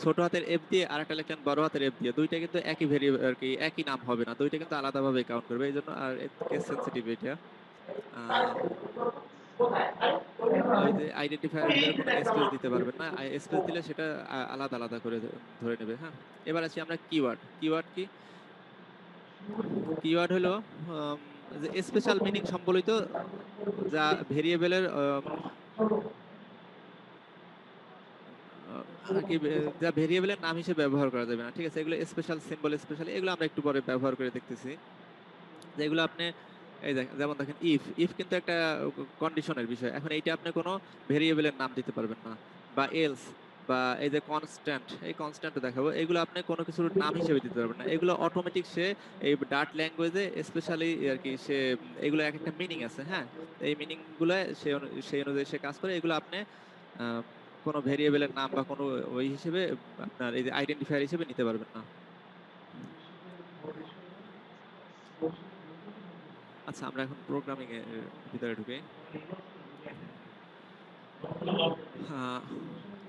ছোট হাতের এফ দিয়ে আর একটা লিখলেন বড় হাতের এফ দিয়ে, দুইটা কিন্তু একই ভেরিয়েবল আর কি, একই নাম হবে না, দুইটা কিন্তু আলাদাভাবে কাউন্ট করবে, এই জন্য আর কেস সেনসিটিভ এটা। আহ, ওই যে আইডেন্টিফায়ারের ভিতরে কোনো স্পেস দিতে পারবেন না, স্পেস দিলে সেটা আলাদা আলাদা করে ধরে নেবে। হ্যাঁ, এবার আসি আমরা কিওয়ার্ড। কিওয়ার্ড কি? কিওয়ার্ড হলো যে স্পেশাল মিনিং সম্বলিত, যা ভেরিয়েবলের আর কি যা ভেরিয়েবলের নাম হিসেবে ব্যবহার করা যাবে না। ঠিক আছে, এগুলো স্পেশাল সিম্বল, স্পেশালি এগুলো আমরা একটু পরে ব্যবহার করে দেখতেছি। যেগুলো আপনি এই যেমন দেখেন ইফ, ইফ কিন্তু একটা কন্ডিশনের বিষয়। এখন এইটা আপনি কোনো ভেরিয়েবলের নাম দিতে পারবেন না, বা এলস, বা এই যে কনস্ট্যান্ট, এই কনস্ট্যান্ট দেখাবো, এগুলো আপনি কোনো কিছুর নাম হিসেবে দিতে পারবেন না। এগুলো অটোমেটিক সে এই ডার্ট ল্যাঙ্গুয়েজে স্পেশালি আর কি সে এগুলো এক একটা মিনিং আছে। হ্যাঁ, এই মিনিং গুলো সেই অনুযায়ী সে কাজ করে। এগুলো আপনি আহ, কোনো ভেরিয়েবলের নাম বা কোনো ওই হিসেবে আপনার এই যে আইডেন্টিফায়ার হিসেবে নিতে পারবেন না। আচ্ছা, আমরা এখন প্রোগ্রামিং এর ভিতরে ঢুকে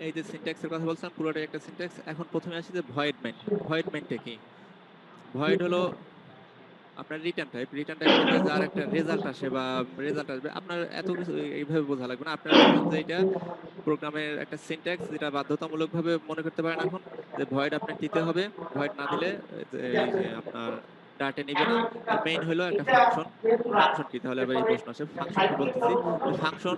এই যে সিনট্যাক্সের কথা বলছিলাম, পুরোটাই একটা সিনট্যাক্স। এখন প্রথমে আসি যে ভয়েড মেইন। ভয়েড মেইনটা কি? ভয়েড হলো আপনার রিটার্ন টাইপ। রিটার্ন টাইপ বলতে যার একটা রেজাল্ট আসে বা রেজাল্ট আসবে, আপনার এত কিছু এইভাবে বোঝা লাগবে না। আপনারা বুঝবেন যে এটা প্রোগ্রামের একটা সিনট্যাক্স, যেটা বাধ্যতামূলকভাবে মনে করতে পারেন এখন, যে ভয়েড আপনার দিতে হবে। ভয়েড না দিলে এই যে আপনার ডাটা নিবে না। আর মেইন হলো একটা ফাংশন। ফাংশন কি? তাহলে আবার এই প্রশ্ন আসে, ফাংশন কি বলতেছি। ফাংশন,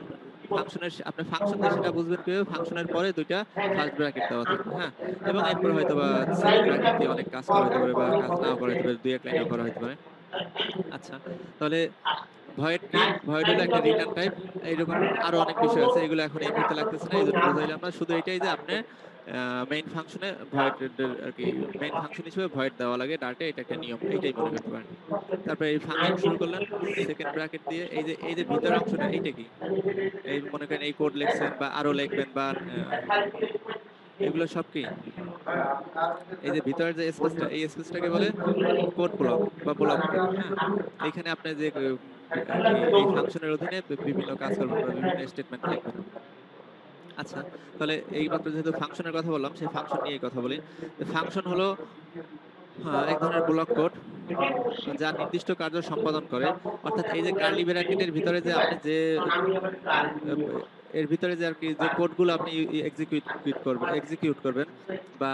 ফাংশনের আপনি ফাংশন দিয়ে সেটা বুঝবেন কিভাবে, ফাংশনের পরে দুইটা ফার্স্ট ব্র্যাকেট দেওয়া থাকবে। হ্যাঁ, এবং এরপর হয়তো বা সেকেন্ড ব্র্যাকেট দিয়ে অনেক কাজ করা হতে পারে বা কাজ নাও করা হতে পারে, দুই এক লাইনেও করা হতে পারে। আচ্ছা, তাহলে ভয়েড কি? ভয়েড হলো একটা রিটার্ন টাইপ। এইরকম আরো অনেক বিষয় আছে, এগুলো এখন এই মুহূর্তে লাগতেছে না, এই জন্য বুঝাইলাম না। শুধু এটাই যে আপনি মেইন ফাংশনে ভয়েড আর কি, মেইন ফাংশন হিসেবে ভয়েড দেওয়া লাগে ডাটে, এটা একটা নিয়ম, এইটাই মনে করতে পারেন। তারপরে এই ফাংশন শুরু করলেন সেকেন্ড ব্র্যাকেট দিয়ে। এই যে ভিতরের অংশটা, এইটা কি? এই মনে করেন এই কোড লিখছেন বা আরো লিখবেন বা এগুলো সব কি? এই যে ভিতরের যে স্পেসটা, এই স্পেসটাকে বলে কোড ব্লক বা ব্লক কোড। হ্যাঁ, এইখানে আপনি যে আর কি এই ফাংশনের অধীনে বিভিন্ন কাজ করবেন বা বিভিন্ন স্টেটমেন্ট লিখবেন। আচ্ছা, তাহলে এই মাত্র যেহেতু ফাংশনের কথা বললাম, সেই ফাংশন নিয়ে কথা বলি। ফাংশন হলো এক ধরনের ব্লক কোড যা নির্দিষ্ট কার্য সম্পাদন করে। অর্থাৎ এই যে কার্লি ব্র্যাকেটের ভিতরে যে আপনি যে এর ভিতরে যে আর কি যে কোডগুলো আপনি এক্সিকিউট করবেন বা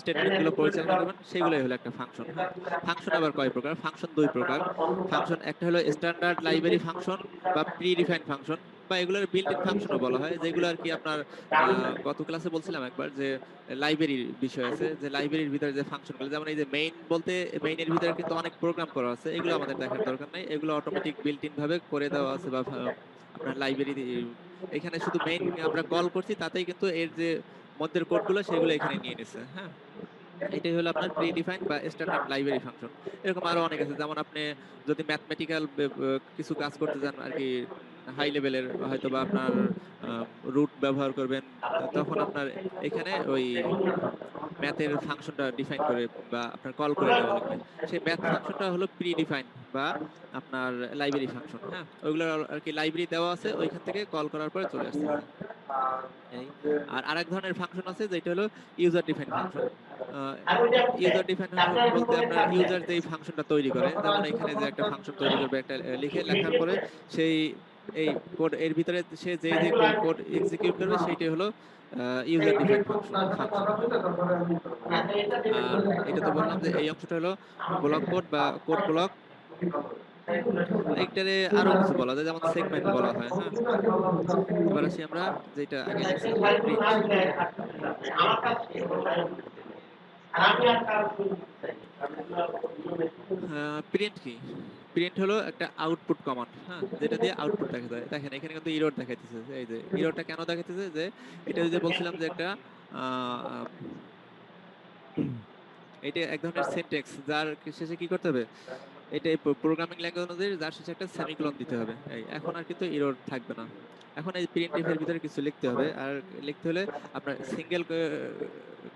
স্টেটমেন্ট গুলো পরিচালনা করবেন, সেগুলোই হলো একটা ফাংশন। হ্যাঁ, ফাংশন আবার কয় প্রকার? ফাংশন দুই প্রকার। ফাংশন একটা হলো স্ট্যান্ডার্ড লাইব্রেরি ফাংশন বা প্রি ডিফাইন্ড ফাংশন, বা এগুলোর বিল্ট ইন ফাংশনও বলা হয়, যেগুলো আর কি আপনার গত ক্লাসে বলছিলাম একবার যে লাইব্রেরির বিষয় আছে, যে লাইব্রেরির ভিতরে যে ফাংশনগুলো, যেমন এই যে মেইন বলতে, মেইনের ভিতরে কিন্তু অনেক প্রোগ্রাম করা আছে, এগুলো আমাদের দেখার দরকার নাই, এগুলো অটোমেটিক বিল্ট ইন ভাবে করে দেওয়া আছে। বা আপনার লাইব্রেরি এখানে শুধু মেইন আমরা কল করছি, তাতেই কিন্তু এর যে মধ্যের কোডগুলো সেগুলো এখানে নিয়ে নিছে। হ্যাঁ, এটাই হলো আপনার প্রি ডিফাইন্ড বা স্ট্যান্ডার্ড লাইব্রেরি ফাংশন। এরকম আরো অনেক আছে, যেমন আপনি যদি ম্যাথমেটিক্যাল কিছু কাজ করতে চান আর কি, হাই লেভেলের হয়তো বা আপনার রুট ব্যবহার করবেন, তখন আপনার এখানে ওই ম্যাথের ফাংশনটা ডিফাইন করে বা আপনার কল করে দেওয়া লাগবে। সেই ম্যাথ ফাংশনটা হলো প্রি ডিফাইন্ড বা আপনার লাইব্রেরি ফাংশন। হ্যাঁ, ওইগুলো আর কি লাইব্রেরি দেওয়া আছে, ওইখান থেকে কল করার পরে চলে আসতেছে এই। আর আরেক ধরনের ফাংশন আছে যেটা হলো user defined function. User defined বলতে আপনার ইউজার যেই ফাংশনটা তৈরি করে, যেমন এখানে যে একটা ফাংশন তৈরি করবে, একটা লেখার পরে সেই এই কোড এর ভিতরে সে যেই যে কোড এক্সিকিউট করবে, সেইটাই হলো ইউজার ডিফাইন্ড ফাংশন। হ্যাঁ, আর এটা তো বললাম যে এই অংশটা হলো ব্লক কোড বা কোড ব্লক। এইটারে আরো কিছু বলা যায়, যেমন সেগমেন্ট বলা হয়। হ্যাঁ, এবার আসি আমরা যেটা আগে দেখছিলাম যে প্রিন্ট। প্রিন্ট কি? প্রিন্ট হলো একটা আউটপুট কমান্ড। হ্যাঁ, যেটা দিয়ে আউটপুট দেখা যায়। দেখেন এখানে কিন্তু এরর দেখাইতেছে, এই যে এররটা কেন দেখাইতেছে, যে এটা যে বলছিলাম যে একটা এটা এক ধরনের সিনট্যাক্স, যার শেষে কি করতে হবে, এটা প্রোগ্রামিং ল্যাঙ্গুয়েজ অনুযায়ী যার শেষে একটা সেমিকোলন দিতে হবে। এই এখন আর কিন্তু এরর থাকবে না। এখন এই প্রিন্টএফ এর ভিতরে কিছু লিখতে হবে, আর লিখতে হলে আপনার সিঙ্গেল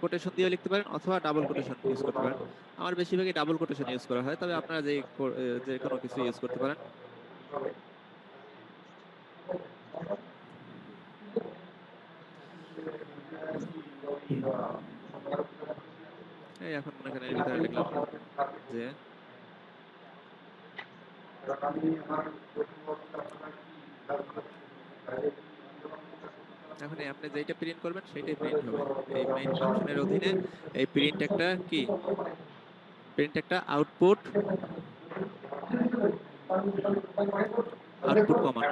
কোটেশন দিয়ে লিখতে পারেন অথবা ডাবল কোটেশন ইউজ করতে পারেন। আমার বেশিরভাগই ডাবল কোটেশন ইউজ করা হয়, তবে আপনারা যে কোনো কিছু ইউজ করতে পারেন। এই এখন মনে করেন এর ভিতরে লিখলাম যে এখন আপনি যেটা প্রিন্ট করবেন সেটাই প্রিন্ট হবে। এই মেইন ফাংশনের অধীনে এই প্রিন্ট একটা কি, প্রিন্ট একটা আউটপুট কমান্ড।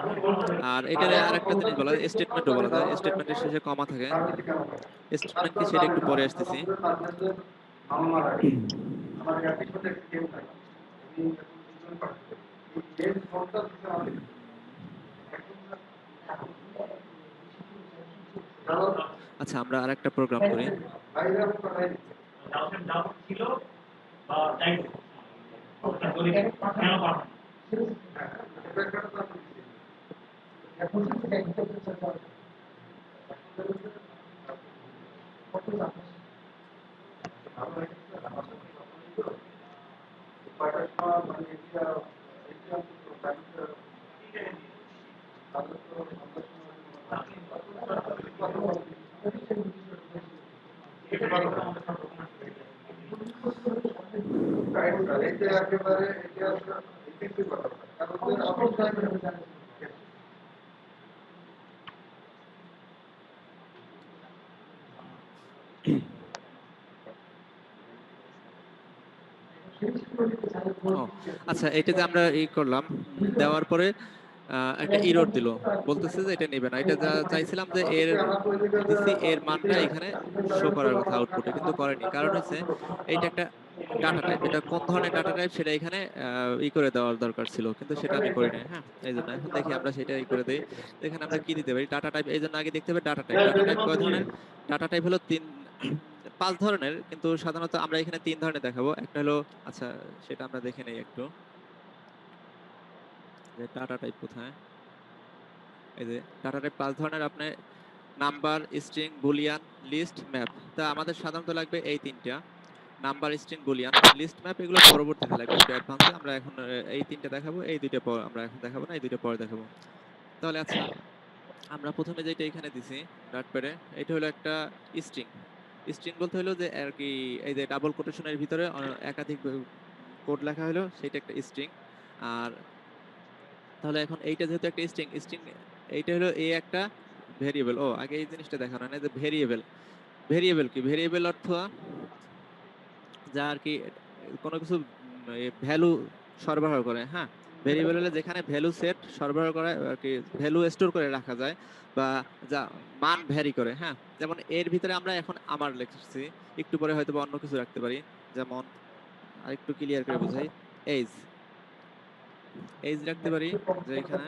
আর এটার আরেকটা জিনিস বলা যায়, স্টেটমেন্টও বলা যায়। স্টেটমেন্টের শেষে কমা থাকে। স্টেটমেন্ট কি সেটা একটু পরে আসতেছি। আচ্ছা, আমরা আরেকটা প্রোগ্রাম করি। ছিল বা যাইতো কেন পাঠানো ও আচ্ছা, এটা যে আমরা করলাম, দেওয়ার পরে একটা এরর দিল, বলতেছে যে এটা নেবে না। এটা যা চাইছিলাম যে এর দিছি, এর মানটা এখানে শো করার কথা আউটপুটে, কিন্তু করেনি। কারণ হচ্ছে এইটা একটা ডাটা টাইপ, এটা কোন ধরনের ডাটা টাইপ সেটা এখানে করে দেওয়ার দরকার ছিল, কিন্তু সেটা আমি করি নাই। হ্যাঁ, এই জন্য এখন দেখি আমরা সেটা করে দেই। এখানে আমরা কি দিতে পারি, ডাটা টাইপ। এই জন্য আগে দেখতে হবে ডাটা টাইপ। ডাটা টাইপ কয় ধরনের? ডাটা টাইপ হলো 5 ধরনের, কিন্তু সাধারণত আমরা এখানে 3 ধরনের দেখাবো। একটা হলো, আচ্ছা সেটা আমরা দেখে নেই একটু, যে ডাটা টাইপ কোথায়। এই যে ডাটা টাইপ 5 ধরনের, আপনি number, string, boolean, list, map. তা আমাদের সাধারণত লাগবে এই তিনটা, number, string, boolean, list, map. এগুলো পরবর্তীতে লাগবে একটু অ্যাডভান্সে। আমরা এখন এই তিনটা দেখাবো, এই দুইটা পর আমরা এখন দেখাবো না, এই দুইটা পরে দেখাবো। তাহলে আচ্ছা, আমরা প্রথমে যেটা এখানে দিছি ডাটপ্যাডে, এটা হলো একটা স্ট্রিং। স্ট্রিং বলতে হলো যে আর কি, এই যে ডাবল কোটেশনের ভিতরে একাধিক কোড লেখা হলো, সেটা একটা স্ট্রিং। আর তাহলে এখন এইটা যেহেতু একটা স্ট্রিং, এইটা হলো একটা ভেরিয়েবল। ও আগে এই জিনিসটা দেখানো হয় না, যে ভেরিয়েবল। ভেরিয়েবল কি, ভেরিয়েবল অর্থ যা আর কি কোনো কিছু ভ্যালু সরবরাহ করে। হ্যাঁ, ভেরিয়েবল হলে যেখানে ভ্যালু সেট সরবরাহ করে আর কি, ভ্যালু স্টোর করে রাখা যায়, বা যা মান ভ্যারি করে। হ্যাঁ, যেমন এর ভিতরে আমরা এখন আমার লিখছি, একটু পরে হয়তো অন্য কিছু রাখতে পারি। যেমন আরেকটু ক্লিয়ার করে বুঝাই, এজ এজ রাখতে পারি, যে এখানে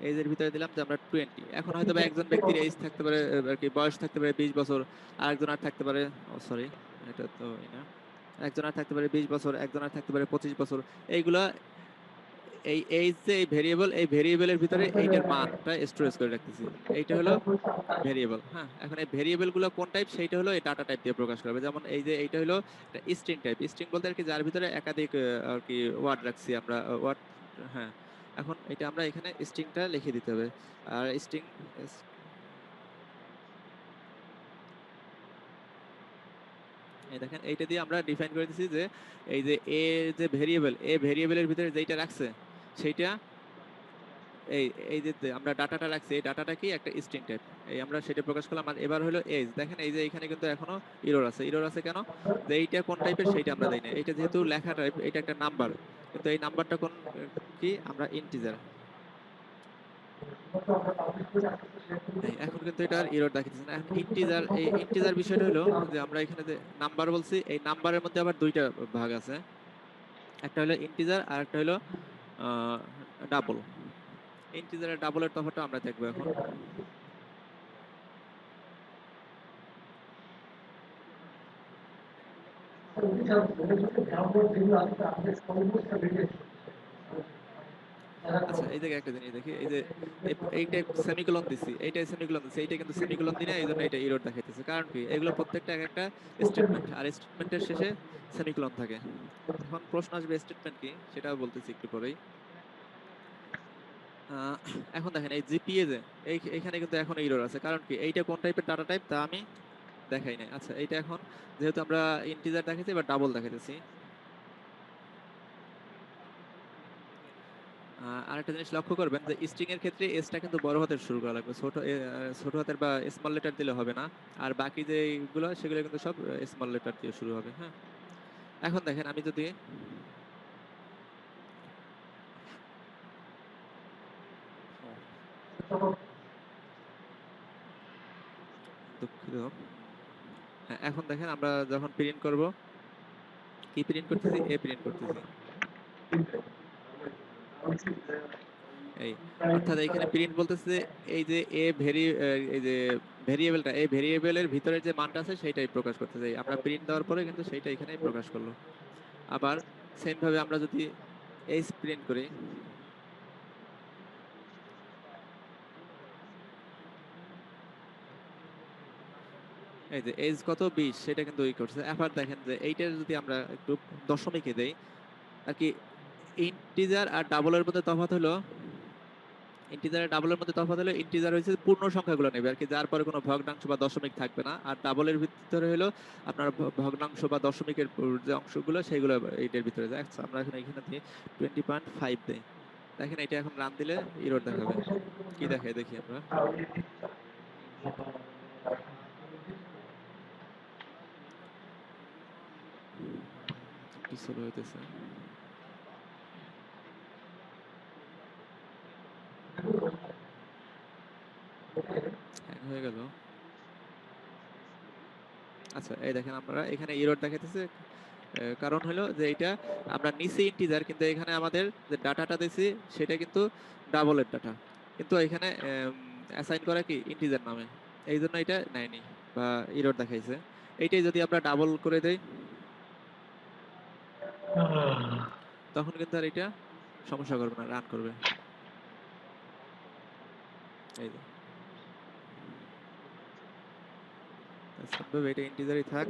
এজ এর ভিতরে দিলাম যে আমরা 20। এখন হয়তো বা একজন ব্যক্তির এজ থাকতে পারে আর কি, বয়স থাকতে পারে 20 বছর, আর একজন আর থাকতে পারে, ও সরি এটা তো না, একজন আর থাকতে পারে 20 বছর, একজন আর থাকতে পারে 25 বছর। এইগুলা এই এইজ যে এই ভেরিয়েবল, এই ভেরিয়েবলের ভিতরে এইটার মানটা স্টোরেজ করে রাখতেছি। এইটা হলো ভেরিয়েবল। হ্যাঁ, এখন এই ভেরিয়েবল গুলো কোন টাইপ, সেইটা হলো এই ডাটা টাইপ দিয়ে প্রকাশ করবে। যেমন এই যে এইটা হলো একটা স্ট্রিং টাইপ। স্ট্রিং বলতে আর কি যার ভিতরে একাধিক আর কি ওয়ার্ড রাখছি আমরা, ওয়ার্ড। হ্যাঁ, এখন এটা আমরা এখানে স্ট্রিংটা লিখে দিতে হবে। আর স্ট্রিং, এই দেখেন এইটা দিয়ে আমরা ডিফাইন করে দিছি যে এই যে এ যে ভেরিয়েবল, এ ভেরিয়েবলের ভিতরে যেটা রাখছে সেইটা, এই এই যে আমরা ডাটাটা রাখছি, এই ডাটাটা কি একটা স্ট্রিং টাইপ, এই আমরা সেটা প্রকাশ করলাম। আর এবার হলো এজ। দেখেন এই যে এখানে কিন্তু এখনো এরর আছে। এরর আছে কেন, যে এইটা কোন টাইপের সেইটা আমরা দেই না। এটা যেহেতু লেখা টাইপ, এটা একটা নাম্বার, কিন্তু এই নাম্বারটা কোন কি, আমরা ইন্টিজার। এখন কিন্তু এটা আর এরর দেখাচ্ছে না। এখন ইন্টিজার, এই ইন্টিজার বিষয়টা হলো যে আমরা এখানে যে নাম্বার বলছি, এই নাম্বারের মধ্যে আবার দুইটা ভাগ আছে, একটা হলো ইন্টিজার আর একটা হলো ডাবল। ইন্টিজার আর ডাবলের তফাৎটা আমরা দেখবো এখন। আচ্ছা এই জায়গায় একটা জিনিস দেখি, এই যে এইটা সেমিকোলন দিছি, এইটা সেমিকোলন দিছি, এইটা কিন্তু সেমিকোলন দিই না, এই জন্য এটা এরর দেখাইতেছে। কারণ কি, এগুলো প্রত্যেকটা এক একটা স্টেটমেন্ট, আর স্টেটমেন্টের শেষে সেমিকোলন থাকে। এখন প্রশ্ন আসবে স্টেটমেন্ট কি, সেটাও বলতেছি একটু পরেই। আহ, এখন দেখেন এই জিপিএ যে এইখানে কিন্তু এখন এরর আছে। কারণ কি, এইটা কোন টাইপের ডাটা টাইপ তা আমি দেখাই নাই। আচ্ছা এইটা এখন যেহেতু আমরা ইন্টিজার দেখাইছি, এবার ডাবল দেখাইতেছি। আরেকটা জিনিস লক্ষ্য করবেন যে স্ট্রিং এর ক্ষেত্রে এসটা কিন্তু বড় হাতের শুরু করা লাগবে, ছোট হাতের বা স্মল লেটার দিলে হবে না। আর বাকি যেগুলো সেগুলো কিন্তু সব স্মল লেটার দিয়ে শুরু হবে। হ্যাঁ, এখন দেখেন আমি যদি দুঃখিত, হ্যাঁ এখন দেখেন আমরা যখন প্রিন্ট করব, কি প্রিন্ট করতেছি, এ প্রিন্ট করতেছি। এই অর্থাৎ এইখানে প্রিন্ট বলতেছে যে এই যে এ এই যে ভেরিয়েবলটা, এই ভেরিয়েবলের ভিতরে যে মানটা আছে সেটাই প্রকাশ করতেছে। আমরা প্রিন্ট দেওয়ার পরে কিন্তু সেইটা এখানেই প্রকাশ করলো। আবার সেম ভাবে আমরা যদি এইচ প্রিন্ট করি, এই যে এইচ কত 20, সেটা কিন্তু ই করছে। আবার দেখেন যে এইটার যদি আমরা একটু দশমিকে দেই আর কি, ইন্টিজার আর ডাবলের মধ্যে তফাৎ হলো, ইন্টিজার আর ডাবলের মধ্যে তফাৎ হলো ইন্টিজার হয়েছে পূর্ণ সংখ্যাগুলো নেবে আর কি, যার পরে কোনো ভগ্নাংশ বা দশমিক থাকবে না। আর ডাবলের ভিতরে হলো আপনার ভগ্নাংশ বা দশমিকের যে অংশগুলো সেগুলো এইটার ভিতরে যায়। আচ্ছা, আমরা এখন এখানে দিই 20.5 দেই। দেখেন এটা এখন রান দিলে এরর দেখাবে। কি দেখায় দেখি আমরা, একটু স্লো হইতেছে। হ্যাং হয়ে গেল। আচ্ছা এই দেখেন আমরা এখানে এরর দেখাইতেছে। কারণ হলো যে এটা আমরা নিচে ইন্টিজার, কিন্তু এখানে আমাদের যে ডাটাটা দিছি সেটা কিন্তু ডাবলের ডাটা, কিন্তু এখানে অ্যাসাইন করা কি ইন্টিজার নামে, এই জন্য এটা নেয়নি বা এরর দেখাইছে। এইটাই যদি আমরা ডাবল করে দেই তখন কিন্তু আর এটা সমস্যা করবে না, রান করবে। এই যে সম্ভব এটা ইন্টিজারই থাক।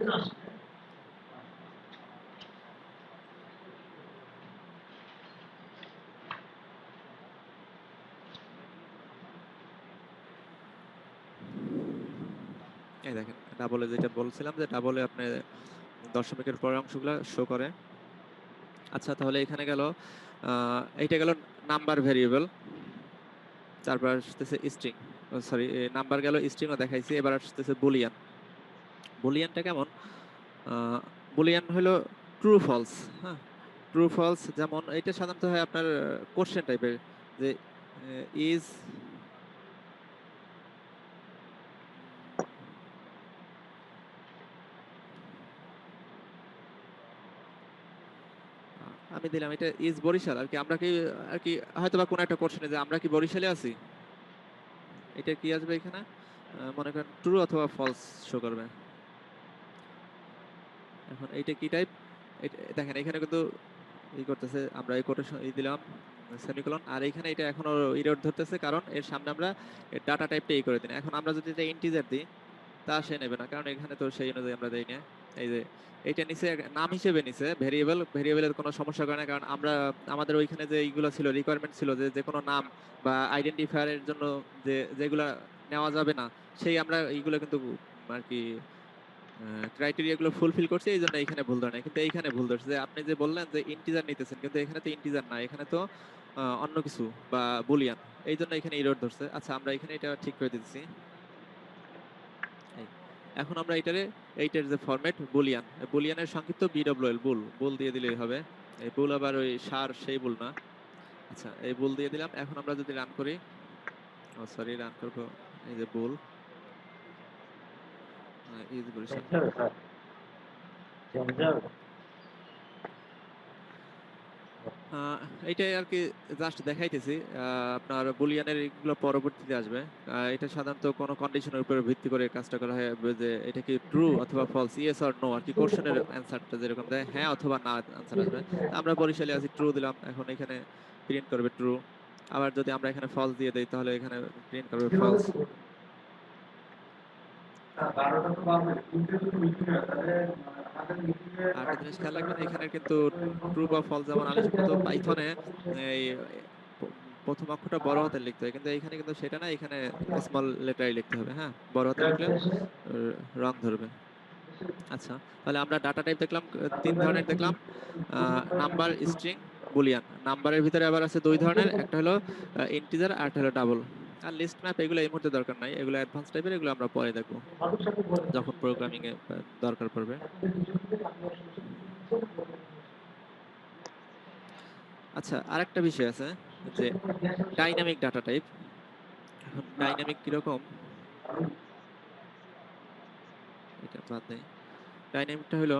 এই দেখেন ডাবলে যেটা বলছিলাম যে ডাবলে আপনি দশমিকের পরের অংশগুলো শো করে। আচ্ছা তাহলে এখানে গেল, এইটা গেল নাম্বার ভেরিয়েবল, তারপর আসতেছে স্ট্রিং, সরি নাম্বার গেল, স্ট্রিংও দেখাইছি। এবার আসতেছে বুলিয়ান। বুলিয়ানটা কেমন, বুলিয়ান হলো ট্রু ফলস। হ্যাঁ, ট্রু ফলস, যেমন এটা সাধারণত হয় আপনার কোশ্চেন টাইপের, যে ইজ, আমি দিলাম এটা ইজ বরিশাল আর কি, আমরা কি আর কি হয়তো বা কোনো একটা কোশ্চেনে যে আমরা কি বরিশালে আছি, এটা কি আসবে এখানে, মনে করেন ট্রু অথবা ফলস শো করবে। এখন এইটা কি টাইপ, দেখেন এখানে কিন্তু ই করতেছে, আমরা এই কোটেশন এই দিলাম সেমিকোলন, আর এখানে এটা এখনো এরর ধরতেছে কারণ এর সামনে আমরা ডাটা টাইপটা এই করে দিই। এখন আমরা যদি এটা ইন্টিজার দিই তা সে নেবে না, কারণ এখানে তো সেই অনুযায়ী আমরা দেই না। এই যে এইটা নিচে নাম হিসেবে নিচে ভেরিয়েবল, ভেরিয়েবলের কোনো সমস্যা করে না, কারণ আমরা আমাদের ওইখানে যে এইগুলো ছিল রিকোয়ারমেন্ট ছিল যে যে কোনো নাম বা আইডেন্টিফায়ারের জন্য যে যেগুলা নেওয়া যাবে না, সেই আমরা এইগুলো কিন্তু আর কি ক্রাইটেরিয়া গুলো ফুলফিল করছে, এই জন্য এখানে ভুল ধরে না। কিন্তু এইখানে ভুল ধরছে, যে আপনি যে বললেন যে ইন্টিজার নিতেছেন, কিন্তু এখানে তো ইন্টিজার না, এখানে তো অন্য কিছু বা বুলিয়ান, এই জন্য এখানে এরর ধরছে। আচ্ছা আমরা এখানে এটা ঠিক করে দিচ্ছি। এই এখন আমরা এটারে, এইটার যে ফরম্যাট বুলিয়ান, বুলিয়ানের সংক্ষিপ্ত বিডব্লিউএল, বুল, বুল দিয়ে দিলেই হবে। এই বুল আবার ওই সার সেই বুল না। আচ্ছা এই বুল দিয়ে দিলাম। এখন আমরা যদি রান করি, ও সরি রান করবো, এই যে বুল ইজ বরিশাল, আহ, এইটাই আর কি জাস্ট দেখাইতেছি। আপনার বুলিয়ানের এগুলো পরবর্তীতে আসবে। এটা সাধারণত কোনো কন্ডিশনের উপর ভিত্তি করে কাজটা করা হয়, যে এটা কি ট্রু অথবা ফলস, ইয়েস অর নো আর কি, কোশ্চেনের অ্যান্সারটা যেরকম দেয় হ্যাঁ অথবা না অ্যান্সার আসবে। তা আমরা বরিশালে আছি, ট্রু দিলাম, এখন এখানে প্রিন্ট করবে ট্রু। আবার যদি আমরা এখানে ফলস দিয়ে দেই তাহলে এখানে প্রিন্ট করবে ফলস। আর একটা জিনিস খেয়াল রাখবেন, এখানে কিন্তু ট্রু বা ফলস যেমন আলিশ মতো পাইথনে এই প- প্রথম অক্ষরটা বড় হাতে লিখতে হয়, কিন্তু এখানে কিন্তু সেটা না, এখানে স্মল লেটারে লিখতে হবে। হ্যাঁ, বড় হাতে লিখলে রং ধরবে। আচ্ছা, তাহলে আমরা ডাটা টাইপ দেখলাম, তিন ধরনের দেখলাম, নাম্বার, স্ট্রিং, বুলিয়ান। নাম্বারের ভিতরে আবার আছে দুই ধরনের, একটা হলো ইন্টিজার আর একটা হলো ডাবল। আর লিস্ট ম্যাপ এগুলো এই মুহূর্তে দরকার নাই, এগুলো অ্যাডভান্স টাইপের, এগুলো আমরা পরে দেখবো যখন প্রোগ্রামিং এ দরকার পড়বে। আচ্ছা, আরেকটা বিষয় আছে যে ডাইনামিক ডাটা টাইপ। এখন ডাইনামিক কিরকম, এটা বাদ দেই। ডাইনামিকটা হলো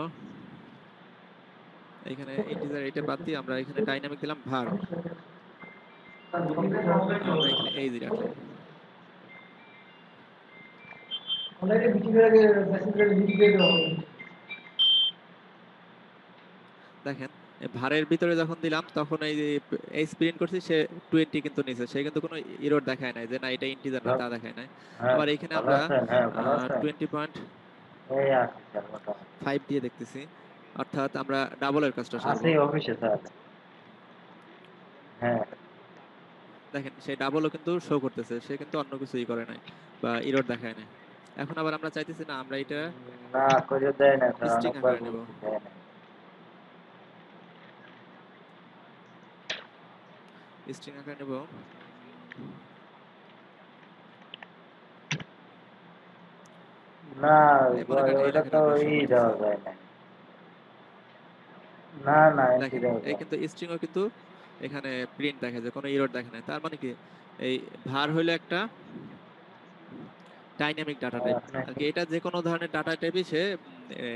এখানে ইন্টিজার এটা বাদ দিয়ে আমরা এখানে ডাইনামিক দিলাম var, আর আমরা এখানে এই যে রাখলাম। দেখেন, ভারের ভিতরে যখন দিলাম তখন এই যে এইচ প্রিন্ট করছি, সে 20 কিন্তু নিছে, সে কিন্তু কোনো এরর দেখায় নাই যে না এটা ইন্টিজার না, তা দেখায় নাই। হ্যাঁ, আবার এখানে ভালো আমরা আছেন? হ্যাঁ, ভালো আছেন? 20.5 এই আছি স্যার, মোটামুটি। দিয়ে দেখতেছি, অর্থাৎ আমরা ডাবলের কাজটা সারবো। আছি অফিসে স্যার। হ্যাঁ। দেখেন সেই ডাবলও কিন্তু শো করতেছে, সে কিন্তু অন্য কিছুই করে নাই বা এরর দেখায় নাই। এখন আবার আমরা চাইতেছি না, আমরা এটা না করে দেয় না স্যার, স্ট্রিং অনেকবার আকারে নেব। বলছি দেয় না। স্ট্রিং আকারে নেব। না, এই মনে করেন এই ওইটা লেখাটা তো আমরা শো দেওয়া করতেছি। যায় না। না, না, এন্ট্রি দেখেন দেওয়া এই যায় না। কিন্তু স্ট্রিংও কিন্তু এখানে প্রিন্ট দেখা যায়, কোনো এরর দেখা নাই। তার মানে কি, এই var হলো একটা ডাইনামিক ডাটা টাইপ আর কি, এটা যে কোনো ধরনের ডাটা টাইপই সে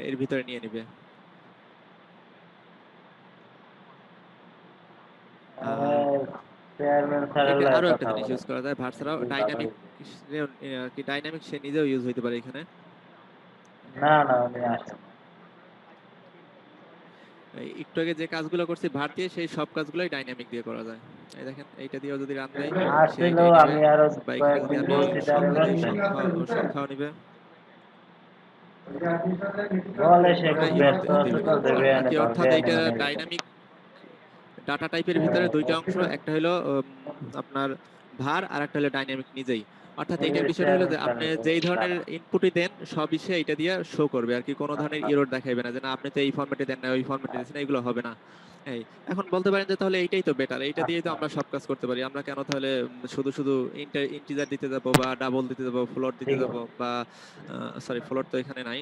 এর ভিতরে নিয়ে নিবে। আর চেয়ারম্যান স্যারের একে লগে আরো একটা কথা জিনিস বলেন। ইউজ করা যায়, var ছাড়াও খুবই ভালো ডাইনামিক হয়েছে। কি, ডাইনামিক সে নিজেও ইউজ হইতে পারে এখানে। না, না, উনি আসেন না। একটু আগে যে কাজগুলো করছি var দিয়ে, সেই সব কাজগুলোই ডাইনামিক দিয়ে করা যায়। এই দেখেন, এইটা দিয়েও যদি রান দেই সে আসলেও এইটাই নিবে, আমি আরো বা এখানে যদি কয়েকদিন আমি বলছি তারে সংখ্যা দেই, বুঝছেন? সংখ্যাও নিবে। বলে সে এটা খুব এরর ব্যস্ত আছে দিবে তো, দেবে আর এনে কি, ধরবে অর্থাৎ এনে এইটা মানে এরকম। ডাইনামিক ডাটা টাইপের ভিতরে দুইটা অংশ, একটা হলো আপনার var আর একটা হলো ডাইনামিক নিজেই। অর্থাৎ এই এইটার বিষয়টা হলো চেয়ারম্যান যে আপনি স্যারের যেই ধরনের জানা। ইনপুটই দেন সবই সে এটা দিয়ে শো করবে আর কি, কোনো ধরনের এরর দেখাইবে না যে না আপনি তো এই ফরম্যাটে দেন না, ওই ফরম্যাটে দিচ্ছেন না, এগুলো হবে না। এই এখন বলতে পারেন যে তাহলে এইটাই তো বেটার, এইটা দিয়েই তো আমরা সব কাজ করতে পারি, আমরা কেন তাহলে শুধু শুধু ইন্টিজার দিতে যাব বা ডাবল দিতে যাব, ফ্লোট দিতে ঠিক যাব, আছে। বা সরি ফ্লোট তো এখানে নাই,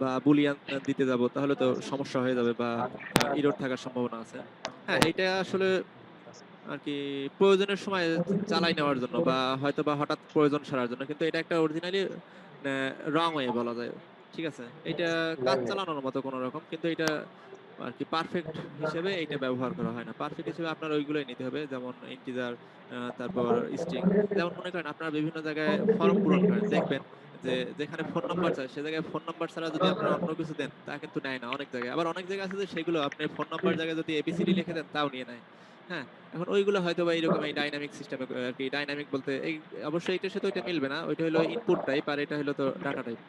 বা বুলিয়ান দিতে যাব, তাহলে তো সমস্যা হয়ে যাবে বা এরর থাকার সম্ভাবনা আছে। হ্যাঁ, এটা আসলে আর কি প্রয়োজনের সময় চালাই নেওয়ার জন্য, বা হয়তো বা হঠাৎ প্রয়োজন সারার জন্য, কিন্তু এটা একটা অরিজিনালি রং ওয়ে বলা যায়। ঠিক আছে, এটা কাজ চালানোর মতো কোনো রকম, কিন্তু এটা আর কি পারফেক্ট হিসেবে এটা ব্যবহার করা হয় না। পারফেক্ট হিসেবে আপনার ওইগুলোই নিতে হবে, যেমন ইন্টিজার, তারপর স্ট্রিং। যেমন মনে করেন আপনারা বিভিন্ন জায়গায় ফর্ম পূরণ করেন, দেখবেন যে যেখানে ফোন নাম্বার চায় সে জায়গায় ফোন নাম্বার ছাড়া যদি আপনারা অন্য কিছু দেন তা কিন্তু নেয় না অনেক জায়গায়। আবার অনেক জায়গা আছে যে সেগুলো আপনি ফোন নাম্বার জায়গায় যদি এবিসিডি লিখে দেন তাও নিয়ে নেয়। হ্যাঁ, এখন ওইগুলো হয়তো বা এইরকম এই ডাইনামিক সিস্টেমে আর কি, ডাইনামিক বলতে এই অবশ্যই এটার সাথে ওইটা মিলবে না, ওইটা হলো ইনপুট টাইপ আর এটা হলো তো ডাটা টাইপ।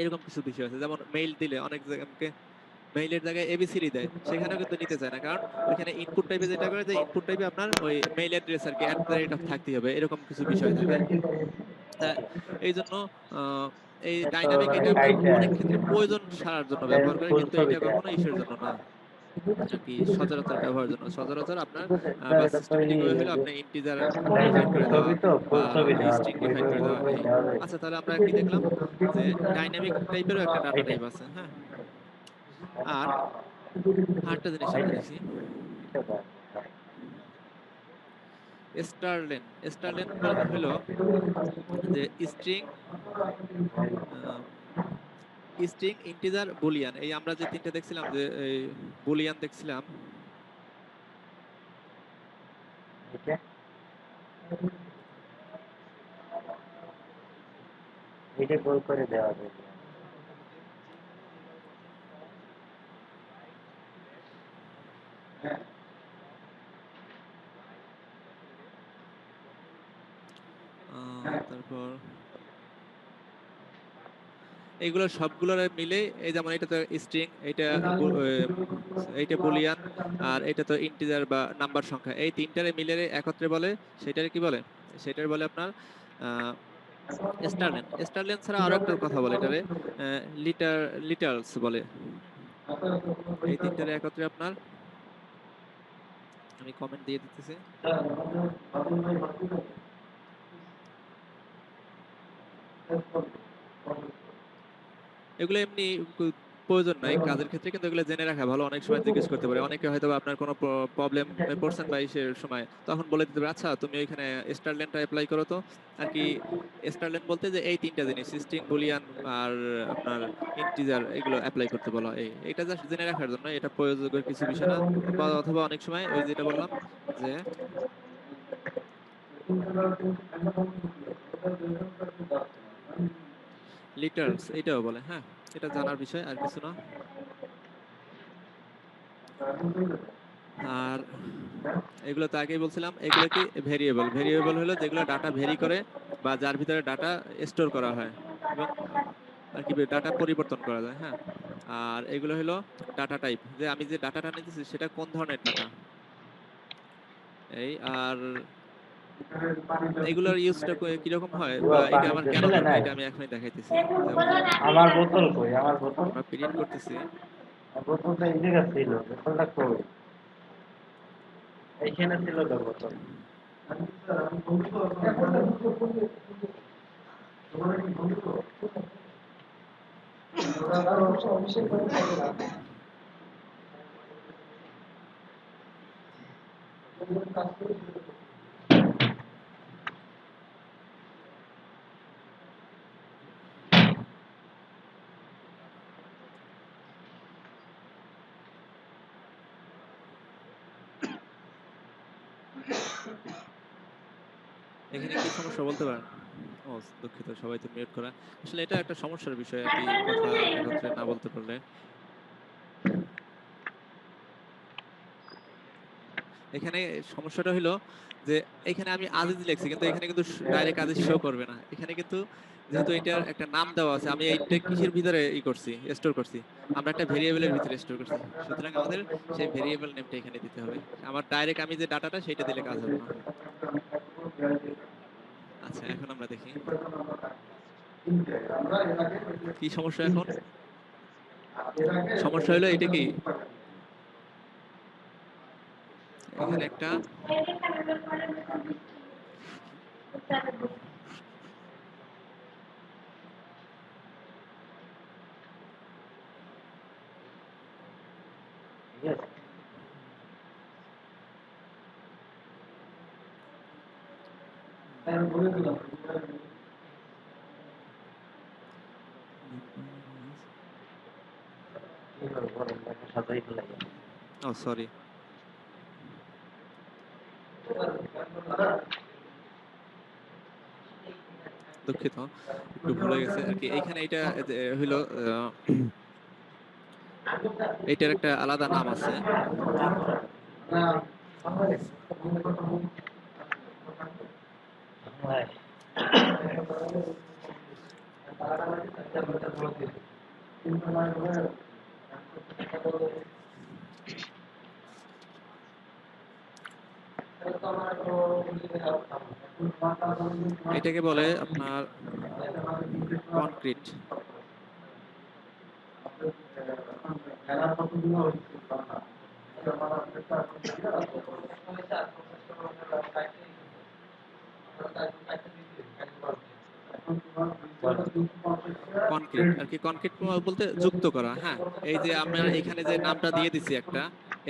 এরকম কিছু বিষয় আছে, যেমন মেইল দিলে অনেক জায়গায় মেইলের জায়গায় এবিসিডি দেয়, সেখানেও কিন্তু নিতে চায় না, কারণ ওইখানে ইনপুট টাইপে যেটা করে যে ইনপুট টাইপে আপনার ওই মেইল অ্যাড্রেস আর কি @থাকতেই হবে, এরকম কিছু বিষয় থাকে। তা এই জন্য আহ, এই এটা তো ডাইনামিক মানে এটা আপনার কাইটা অনেক ক্ষেত্রে প্রয়োজন সারার জন্য ব্যবহার করে, ফুল কিন্তু ছবি এটা দেয়া। কখনো ইসের জন্য না আর কি, সচরাচর ব্যবহারের জন্য। সচরাচর আপনার স্যার বা এটা তো সিস্টেমেটিক ওয়ে হলো আপনি ইন্টিজার ডিফাইন করে দেওয়া ছবি তো বা ফুল ছবি নেওয়া স্ট্রিং ওই ডিফাইন করে দেওয়া, ওই এই। নেওয়া যায়। আচ্ছা, তাহলে আমরা কি দেখলাম যে ডাইনামিক টাইপেরও একটা ডাটা এইটা টাইপ আছে। হ্যাঁ, আর আরেকটা জিনিস আমরা এইটা দেখি, এটা দেয়া। স্টারলেন। স্টারলেন বলতে হলো যে স্ট্রিং, ইন্টিজার, বুলিয়ান, এই আমরা যে তিনটা দেখছিলাম, যে বুলিয়ান দেখছিলাম, এটা এটা গোল করে দেওয়া যাবে। তারপর এইগুলো সবগুলোর মিলে এই যেমন এটা তো স্ট্রিং, এইটা বুলিয়ান, আর এটা তো ইন্টিজার বা নাম্বার সংখ্যা, এই তিনটারে মিলে একত্রে বলে সেটারে কি বলে? সেটার বলে আপনার স্টারলেন। স্টারলেন ছাড়া আরো একটা কথা বলে এটারে লিটারস বলে। এই তিনটারে একত্রে আপনার, আমি কমেন্ট দিয়ে দিতেছি। এগুলো এমনি প্রয়োজন নাই কাজের ক্ষেত্রে, কিন্তু এগুলো জেনে রাখা ভালো। অনেক সময় জিজ্ঞেস করতে পারে, অনেকে হয়তো আপনার কোনো প্রবলেম পড়ছেন বা ইসের সময়, তখন বলে দিতে পারে আচ্ছা তুমি ওইখানে স্টারলেনটা অ্যাপ্লাই করো তো। আর কি স্টারলেন বলতে যে এই তিনটা জিনিস স্ট্রিং, বুলিয়ান আর আপনার ইন্টিজার, এগুলো অ্যাপ্লাই করতে বলা হয়। এটা জাস্ট জেনে রাখার জন্য, এটা প্রয়োজকের কিছু বিষয় না। বা অথবা অনেক সময় ওই যেটা বললাম যে লিটারস এটাও বলে। হ্যাঁ, এটা জানার বিষয়, আর কিছু না। আর এগুলো তো আগেই বলছিলাম, এগুলো কি ভেরিয়েবল। ভেরিয়েবল হলো যেগুলো ডাটা ভেরি করে বা যার ভিতরে ডাটা স্টোর করা হয় এবং আর কি ডাটা পরিবর্তন করা যায়। হ্যাঁ, আর এগুলো হলো ডাটা টাইপ, যে আমি যে ডাটাটা নিতেছি সেটা কোন ধরনের ডাটা। এই আর এগুলোর ইউজটা কিরকম হয় বা এটা আমার কেন ছেলে দরকার, নাই, এটা আমি এখনই দেখাইতেছি। যেমন আমার বোতল কই, আমার বোতল, আমরা প্রিন্ট করতেছি। বোতলটা এই জায়গা ছিল, বোতলটা কই, এইখানে ছিল তো বোতল। এখানে কি সমস্যা বলতে পারেন? ও দুঃখিত, সবাই তো মিউট করা। আসলে এটা একটা সমস্যার বিষয় আর কি, কথা একত্রে না বলতে পারলে। এখানে সমস্যাটা হলো যে এখানে আমি আজিজ লিখছি, কিন্তু এখানে কিন্তু ডাইরেক্ট আজিজ শো করবে না। এখানে কিন্তু যেহেতু এটার একটা নাম দেওয়া আছে, আমি এইটা কিসের ভিতরে করছি, স্টোর করছি, আমরা একটা ভেরিয়েবলের ভিতরে স্টোর করছি। সুতরাং আমাদের সেই ভেরিয়েবল নেমটা এখানে দিতে হবে। আমার ডাইরেক্ট আমি যে ডাটাটা সেটা দিলে কাজ হবে না। আচ্ছা, এখন আমরা দেখি কি সমস্যা এখন। সমস্যা হলো এটা কি, এখানে একটা ঠিক আছে, কি করবো বলেন, একটা সাজাই ফেলাই। ও সরি, দুঃখিত, একটু ভুলে গেছে আর কি। এইখানে এটা হইলো এইটার একটা আলাদা নাম আছে। ভাই, এটাকে বলে আপনার কনক্রিট। কনক্রিট আর কি, কনক্রিট বলতে যুক্ত করা। হ্যাঁ, এই যে আমরা এখানে যে নামটা দিয়ে দিছি একটা,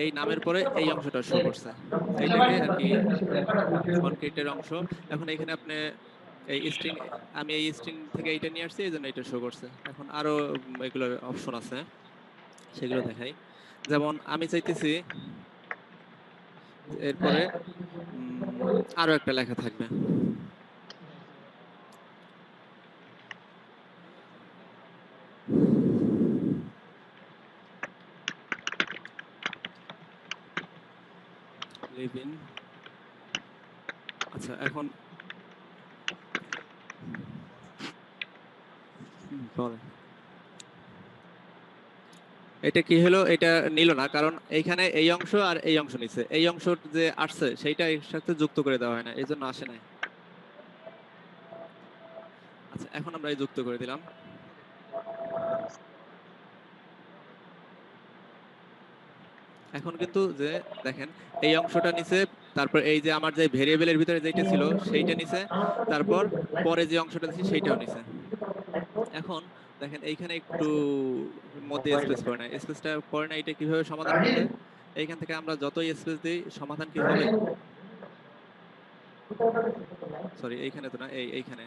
এই নামের পরে এই অংশটা শো করছে, এইটাকে আর কি কনক্রিটের অংশ। এখন এখানে আপনি এই স্ট্রিং, আমি এই স্ট্রিং থেকে এইটা নিয়ে আসছি, এই জন্য এটা শো করছে। এখন আরো এগুলোর অপশন আছে, সেগুলো দেখাই। যেমন আমি চাইতেছি এরপরে আরো একটা লেখা থাকবে। Live in. আচ্ছা এখন বলেন এটা কি হলো, এটা নিল না কারণ এইখানে এই অংশ আর এই অংশ নিছে, এই অংশ যে আসছে সেইটা এর সাথে যুক্ত করে দেওয়া হয় না, এই জন্য আসে নাই। আচ্ছা এখন আমরা এই যুক্ত করে দিলাম। এখন কিন্তু যে দেখেন এই অংশটা নিচে, তারপর এই যে আমার যে ভেরিয়েবলের ভিতরে যেটা ছিল সেইটা নিচে, তারপর পরে যে অংশটা দিছি সেইটাও নিচে। এখন দেখেন এইখানে একটু মধ্যে স্পেস পড়ে না, স্পেসটা পড়ে না, এটা কিভাবে সমাধান করবে? এইখান থেকে আমরা যতই স্পেস দিই সমাধান কি হবে? সরি এইখানে তো না, এইখানে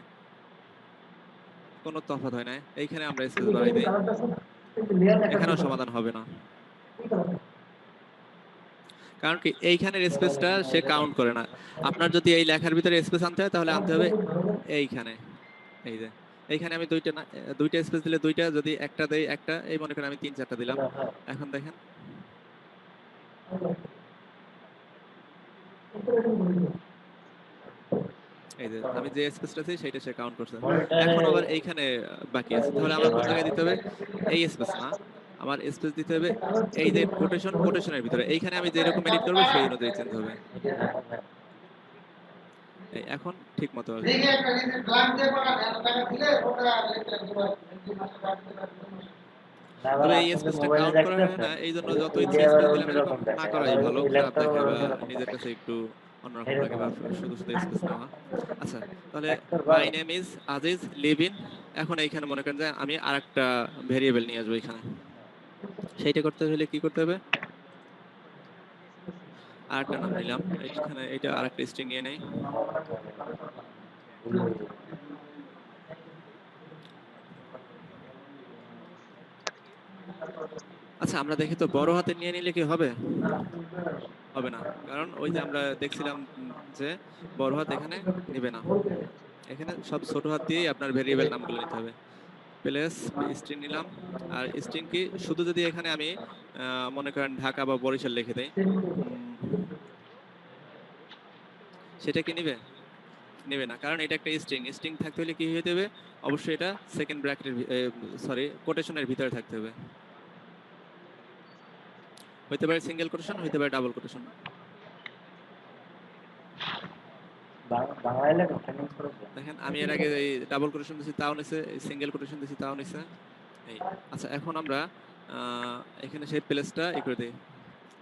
কোনো তফাৎ হয় না, এইখানে আমরা স্পেস বাড়াই দিই, এখানেও সমাধান হবে না। কারণ কি এইখানের স্পেসটা সে কাউন্ট করে না। আপনার যদি এই লেখার ভিতরে স্পেস আনতে হয় তাহলে আনতে হবে এইখানে, এই যে এইখানে আমি দুইটা না, দুইটা স্পেস দিলে দুইটা, যদি একটা দেই একটা, এই মনে করেন আমি 3-4টা দিলাম। এখন দেখেন এই যে আমি যে স্পেসটা আছে সেইটা সে কাউন্ট করছে। এখন আবার এইখানে বাকি আছে, তাহলে আমার কোন জায়গায় দিতে হবে? এই স্পেস না, আমার স্পেস দিতে হবে এই যে কোটেশন, কোটেশনের ভিতরে এইখানে আমি যেরকম এডিট করব সেই অনুযায়ী চেঞ্জ হবে। এই এখন ঠিক মতো আসবে। তবে এই স্পেসটা কাউন্ট করা হয় না, এই জন্য যত ইচ্ছে স্পেস দিলাম, এরকম না করাই ভালো, খারাপ দেখায় বা নিজের কাছে একটু অন্যরকম লাগে, বা শুধু শুধু স্পেস নেওয়া। আচ্ছা তাহলে মাই name is Aziz live in, এখন এইখানে মনে করেন যে আমি আরেকটা ভেরিয়েবল নিয়ে আসবো এখানে, সেইটা করতে হলে কি করতে হবে? আরেকটা নাম নিলাম, এখানে এটা আরেকটা স্ট্রিং নিয়ে নেই। আচ্ছা আমরা দেখি তো বড় হাতে নিয়ে নিলে কি হবে? হবে না, কারণ ওই যে আমরা দেখছিলাম যে বড় হাত এখানে নিবে না, এখানে সব ছোট হাত দিয়েই আপনার ভেরিয়েবল নামগুলো নিতে হবে। প্লেস স্ট্রিং নিলাম, আর স্ট্রিং কি শুধু যদি এখানে আমি মনে করেন ঢাকা বা বরিশাল লিখে দেই, সেটা কি নিবে? নেবে না, কারণ এটা একটা স্ট্রিং, স্ট্রিং থাকতে হলে কি হতে হবে? অবশ্যই এটা সেকেন্ড ব্র্যাকেটের সরি কোটেশনের ভিতরে থাকতে হবে, হইতে পারে সিঙ্গেল কোটেশন, হইতে পারে ডাবল কোটেশন। বাংলায় লেখা কেন করে? দেখেন আমি এর আগে এই ডাবল কোটেশন দিছি তাও নিছে, সিঙ্গেল কোটেশন দিছি তাও নিছে, এই। আচ্ছা এখন আমরা এখানে সেই প্লেসটা ই করে দিই।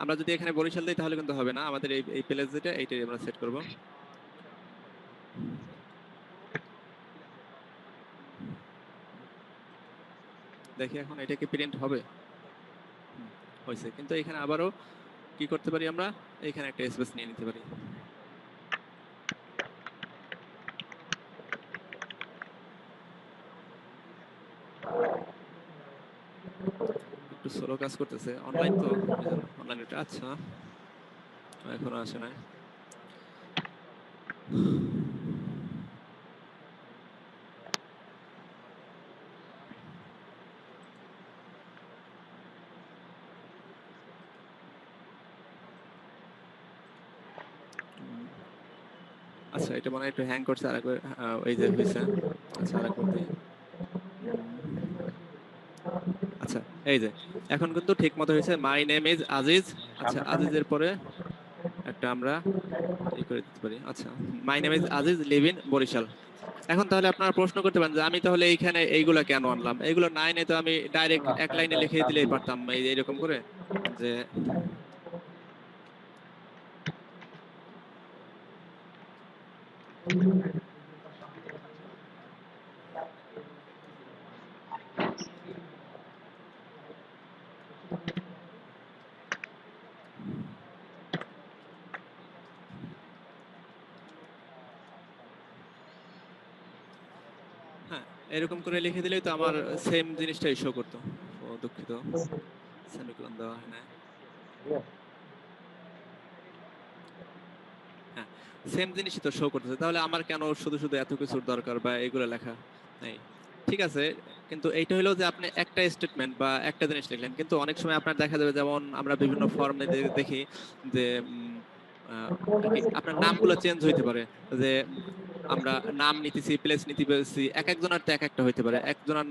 আমরা যদি এখানে বরিশাল দিই তাহলে কিন্তু হবে না, আমাদের এই এই প্লেস যেটা এইটাই আমরা সেট করব। দেখি এখন এটা কি প্রিন্ট হবে? হয়েছে, কিন্তু এখানে আবারও কি করতে পারি আমরা? এখানে একটা স্পেস নিয়ে নিতে পারি। একটু স্লো কাজ করতেছে, অনলাইন তো অনলাইন এটা। আচ্ছা এখনো আসে না। আচ্ছা এটা মনে হয় একটু হ্যাং করছে, আরেকবার ওই যে হয়েছে। আচ্ছা আরেকবার দিই। আচ্ছা এই যে এখন কিন্তু ঠিক মতো হয়েছে, মাই নেম ইজ আজিজ। আচ্ছা আজিজের পরে একটা আমরা এই করে দিতে পারি। আচ্ছা my name is Aziz live in Barishal. এখন তাহলে আপনারা প্রশ্ন করতে পারেন যে আমি তাহলে এইখানে এইগুলা কেন আনলাম? এইগুলো নাই নাই তো আমি ডাইরেক্ট এক লাইনে লিখে দিলেই পারতাম, এই এরকম করে যে হ্যাঁ এরকম করে লিখে দিলেই তো আমার সেম জিনিসটাই শো করতো। ও দুঃখিত, সেমিকোলন দেওয়া হয় না। হ্যাঁ, সেম জিনিসই তো শো করতেছে, তাহলে আমার কেন শুধু শুধু এত কিছুর দরকার বা এগুলো লেখা নেই? ঠিক আছে, কিন্তু এইটা হলো যে আপনি একটা স্টেটমেন্ট বা একটা জিনিস লিখলেন, কিন্তু অনেক সময় আপনার দেখা যাবে, যেমন আমরা বিভিন্ন ফর্মে দেখি যে আর কি আপনার নামগুলো চেঞ্জ হইতে পারে, যে আমরা নাম নিতেছি, প্লেস নিতেছি, এক একজনের তো এক একটা হইতে পারে। একজনের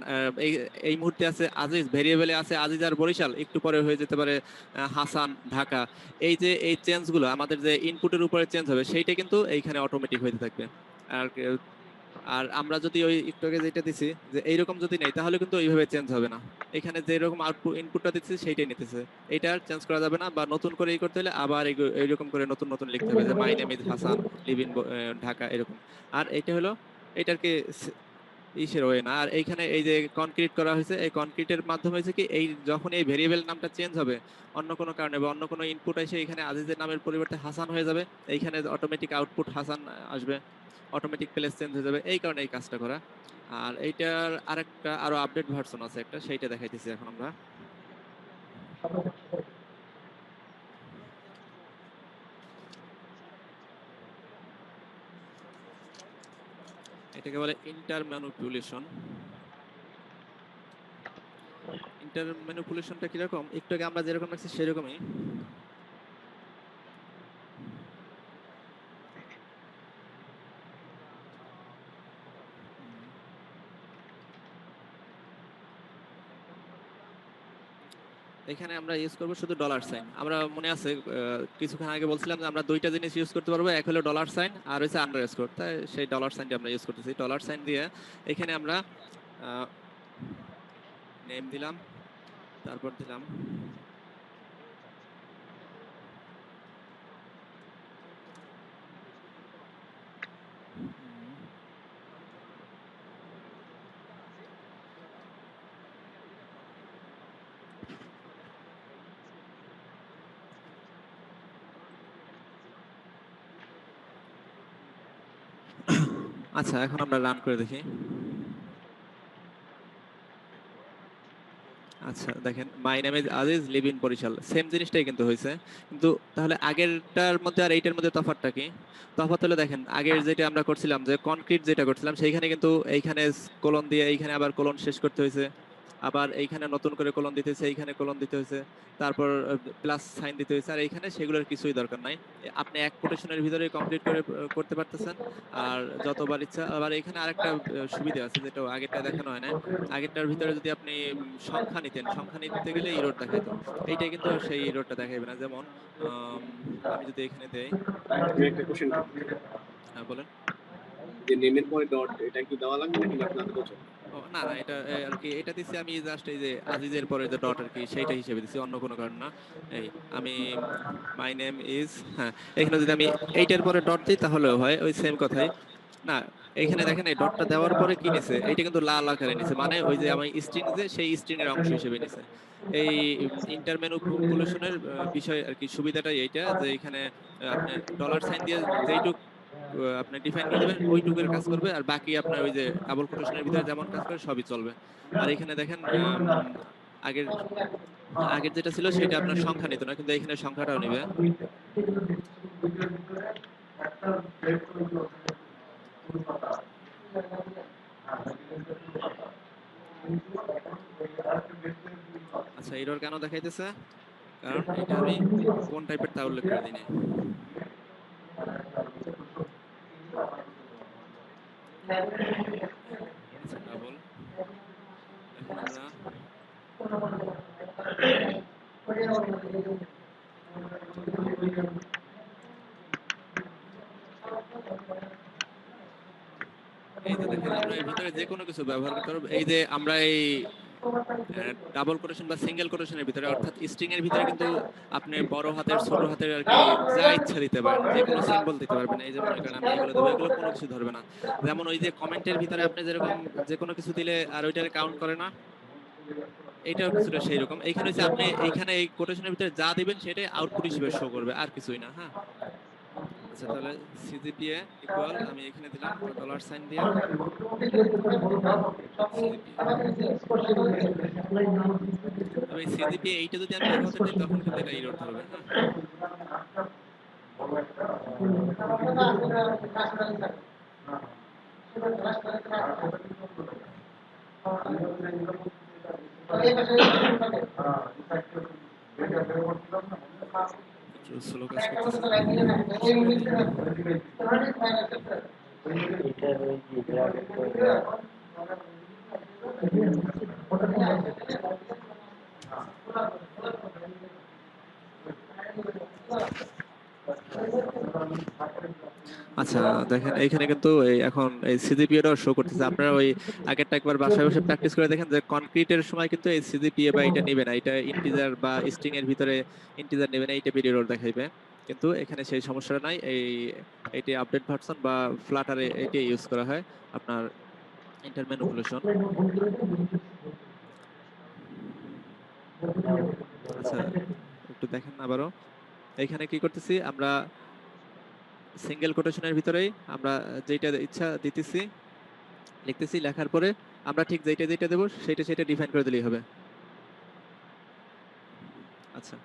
এই এই মুহূর্তে আছে আজিজ, ভেরিয়েবলে আছে আজিজ আর বরিশাল, একটু পরে হয়ে যেতে পারে হাসান ঢাকা। এই যে এই চেঞ্জ গুলো আমাদের যে ইনপুটের উপরে চেঞ্জ হবে, সেইটা কিন্তু এইখানে অটোমেটিক হইতে থাকবে। আর আর আমরা যদি ওই একটু আগে যেটা দিছি যে এইরকম যদি নেই, তাহলে কিন্তু এইভাবে চেঞ্জ হবে না। এখানে যে এরকম আউটপুট ইনপুটটা দিচ্ছি সেইটাই নিতেছে, এইটা আর চেঞ্জ করা যাবে না। বা নতুন করে এই করতে হলে আবার এইরকম করে নতুন নতুন লিখতে হবে, যে মাই name is Hasan, live in Dhaka, এরকম। আর এটা হলো এটার কি ইসের ওয়ে না। আর এইখানে এই যে কনক্রিট করা হয়েছে, এই কনক্রিটের মাধ্যমে হয়েছে কি, এই যখন এই ভেরিয়েবল নামটা চেঞ্জ হবে অন্য কোনো কারণে বা অন্য কোনো ইনপুট এসে এখানে আজিজের নামের পরিবর্তে হাসান হয়ে যাবে, এইখানে অটোমেটিক আউটপুট হাসান আসবে, অটোমেটিক প্লেস চেঞ্জ হয়ে যাবে, এই কারণে এই কাজটা করা। আর এইটার আরেকটা আরো আপডেট ভার্সন আছে একটা, সেইটা দেখাইতেছি এখন আমরা। এটাকে বলে ইন্টার ম্যানিপুলেশন। ইন্টার ম্যানিপুলেশনটা কিরকম, একটু আগে আমরা যেরকম রাখছি সেরকমই। এখানে আমরা ইউজ করব শুধু ডলার সাইন। আমরা মনে আছে কিছুক্ষণ আগে বলছিলাম যে আমরা দুইটা জিনিস ইউজ করতে পারবো, এক হলো ডলার সাইন আর হচ্ছে আন্ডারস্কোর। তাই সেই ডলার সাইনটা আমরা ইউজ করতেছি। ডলার সাইন দিয়ে এখানে আমরা নেম দিলাম, তারপর দিলাম আচ্ছা, এখন আমরা রান করে দেখি। আচ্ছা দেখেন, my name is Aziz, live in Barishal, same জিনিসটাই কিন্তু হয়েছে। কিন্তু তাহলে আগেরটার মধ্যে আর এইটার মধ্যে তফাৎটা কি? তফাৎ হলো, দেখেন আগের যেটা আমরা করছিলাম, যে কনক্রিট যেটা করছিলাম, সেইখানে কিন্তু এইখানে কোলন দিয়ে এইখানে আবার কোলন শেষ করতে হয়েছে, আবার এইখানে নতুন করে কোলন দিতে হয়েছে, এইখানে কোলন দিতে হয়েছে, তারপর প্লাস সাইন দিতে হয়েছে। আর এইখানে সেগুলোর কিছুই দরকার নাই, আপনি এক কোটেশনের ভিতরে কমপ্লিট করে করতে পারতেছেন। আর যতবার ইচ্ছা। আবার এখানে আরেকটা সুবিধা আছে, যেটা আগেরটা দেখানো হয় না। আগেরটার ভিতরে যদি আপনি সংখ্যা নিতেন, সংখ্যা নিতে গেলে ইরোড দেখাইতো, এইটা কিন্তু সেই ইরোডটা দেখাইবে না। যেমন আম, আমি যদি এখানে দেই। আমি একটা কোশ্চেন করতে হ্যাঁ বলেন। যে নেমের পরে ডট এটা কি দেওয়া লাগবে নাকি আপনার তো চলবে? ও না না, এটা আর কি এটা দিচ্ছি আমি জাস্ট এই যে আজিজের পরে যে ডট আর কি, সেইটা হিসেবে দিচ্ছি, অন্য কোনো কারণ না। এই আমি মাই নেম ইজ, হ্যাঁ, এখানে যদি আমি এইটার পরে ডট দিই তাহলেও হয়, ওই সেম কথাই। না, এইখানে দেখেন এই ডটটা দেওয়ার পরে কি নিছে, এইটা কিন্তু লাল আকারে নিছে, মানে ওই যে আমি স্ট্রিং, যে সেই স্ট্রিং এর অংশ হিসেবে নিছে। এই ইন্টার ম্যানিপুলেশনের বিষয় আর কি, সুবিধাটা এইটা যে এখানে আপনি ডলার সাইন দিয়ে যেইটুক আপনি ডিফাইন করে দেবেন, ওইটুকুর কাজ করবে, আর বাকি আপনার ওই যে ডাবল কোটেশনের ভিতরে যেমন কাজ করে সবই চলবে। আর এখানে দেখেন আগের আগের যেটা ছিল সেটা আপনার সংখ্যা নিত না, কিন্তু এখানে সংখ্যাটাও নিবে। আচ্ছা, এরর কেন দেখাইতেছে? কারণ এটা আমি কোন টাইপের তা উল্লেখ করে দিইনি। আচ্ছা, ডাবল, এখন আমরা এই যে দেখেন, আমরা এর ভিতরে যে কোনো কিছু ব্যবহার করতে পারবো। এই যে আমরা এই ডাবল কোটেশন বা সিঙ্গেল কোটেশনের ভিতরে, অর্থাৎ স্ট্রিং এর ভিতরে কিন্তু আপনি বড় হাতের ছোট হাতের আর কি যা ইচ্ছা দিতে পারেন, যে কোনো সিম্বল দিতে পারবেন। এই যে মনে করেন আমি এগুলো দেবো, এগুলো কোনো কিছু ধরবে না। যেমন ওই যে কমেন্টের ভিতরে আপনি যেরকম যে কোনো কিছু দিলে আর ওইটারে কাউন্ট করে না, এইটাও কিছুটা সেই রকম। এইখানে হচ্ছে আপনি এইখানে এই কোটেশনের ভিতরে যা দিবেন সেটাই আউটপুট হিসেবে শো করবে, আর কিছুই না। হ্যাঁ, আচ্ছা, তাহলে সিজিপিএ ইকুয়াল আমি এখানে দিলাম ডলার সাইন দিয়ে সিজিপিএ। তবে এই সিজিপিএ এইটা যদি আমি ব্যবহার করি তখন কিন্তু এটা এরর ধরবে। হ্যাঁ, একটু স্লো কাজ করতেছে, refresh করে দিই। এটার ওই যে গ্রাফিক করে আচ্ছা দেখেন এইখানে কিন্তু এই এখন এই সিজিপিএটাও শো করতেছে। আপনারা ওই আগেরটা একবার বাসায় বসে প্র্যাকটিস করে দেখেন যে কনক্রিটের সময় কিন্তু এই সিজিপিএ বা এটা নেবে না, এটা ইন্টিজার বা স্ট্রিং এর ভিতরে ইন্টিজার নেবে না, এইটা ভিডিও রোল দেখাইবে। কিন্তু এখানে সেই সমস্যাটা নাই, এইটি আপডেট ভার্সন বা ফ্লাটারে এটি ইউজ করা হয় আপনার ইন্টার ম্যানিপুলেশন। আচ্ছা একটু দেখেন আবারও এইখানে কি করতেছি আমরা, সিঙ্গেল কোটেশনের ভিতরেই আমরা যেটা ইচ্ছা দিতেছি, লিখতেছি, লেখার পরে আমরা ঠিক যেটা যেটা দেবো সেটা ডিফাইন করে দিলেই হবে। আচ্ছা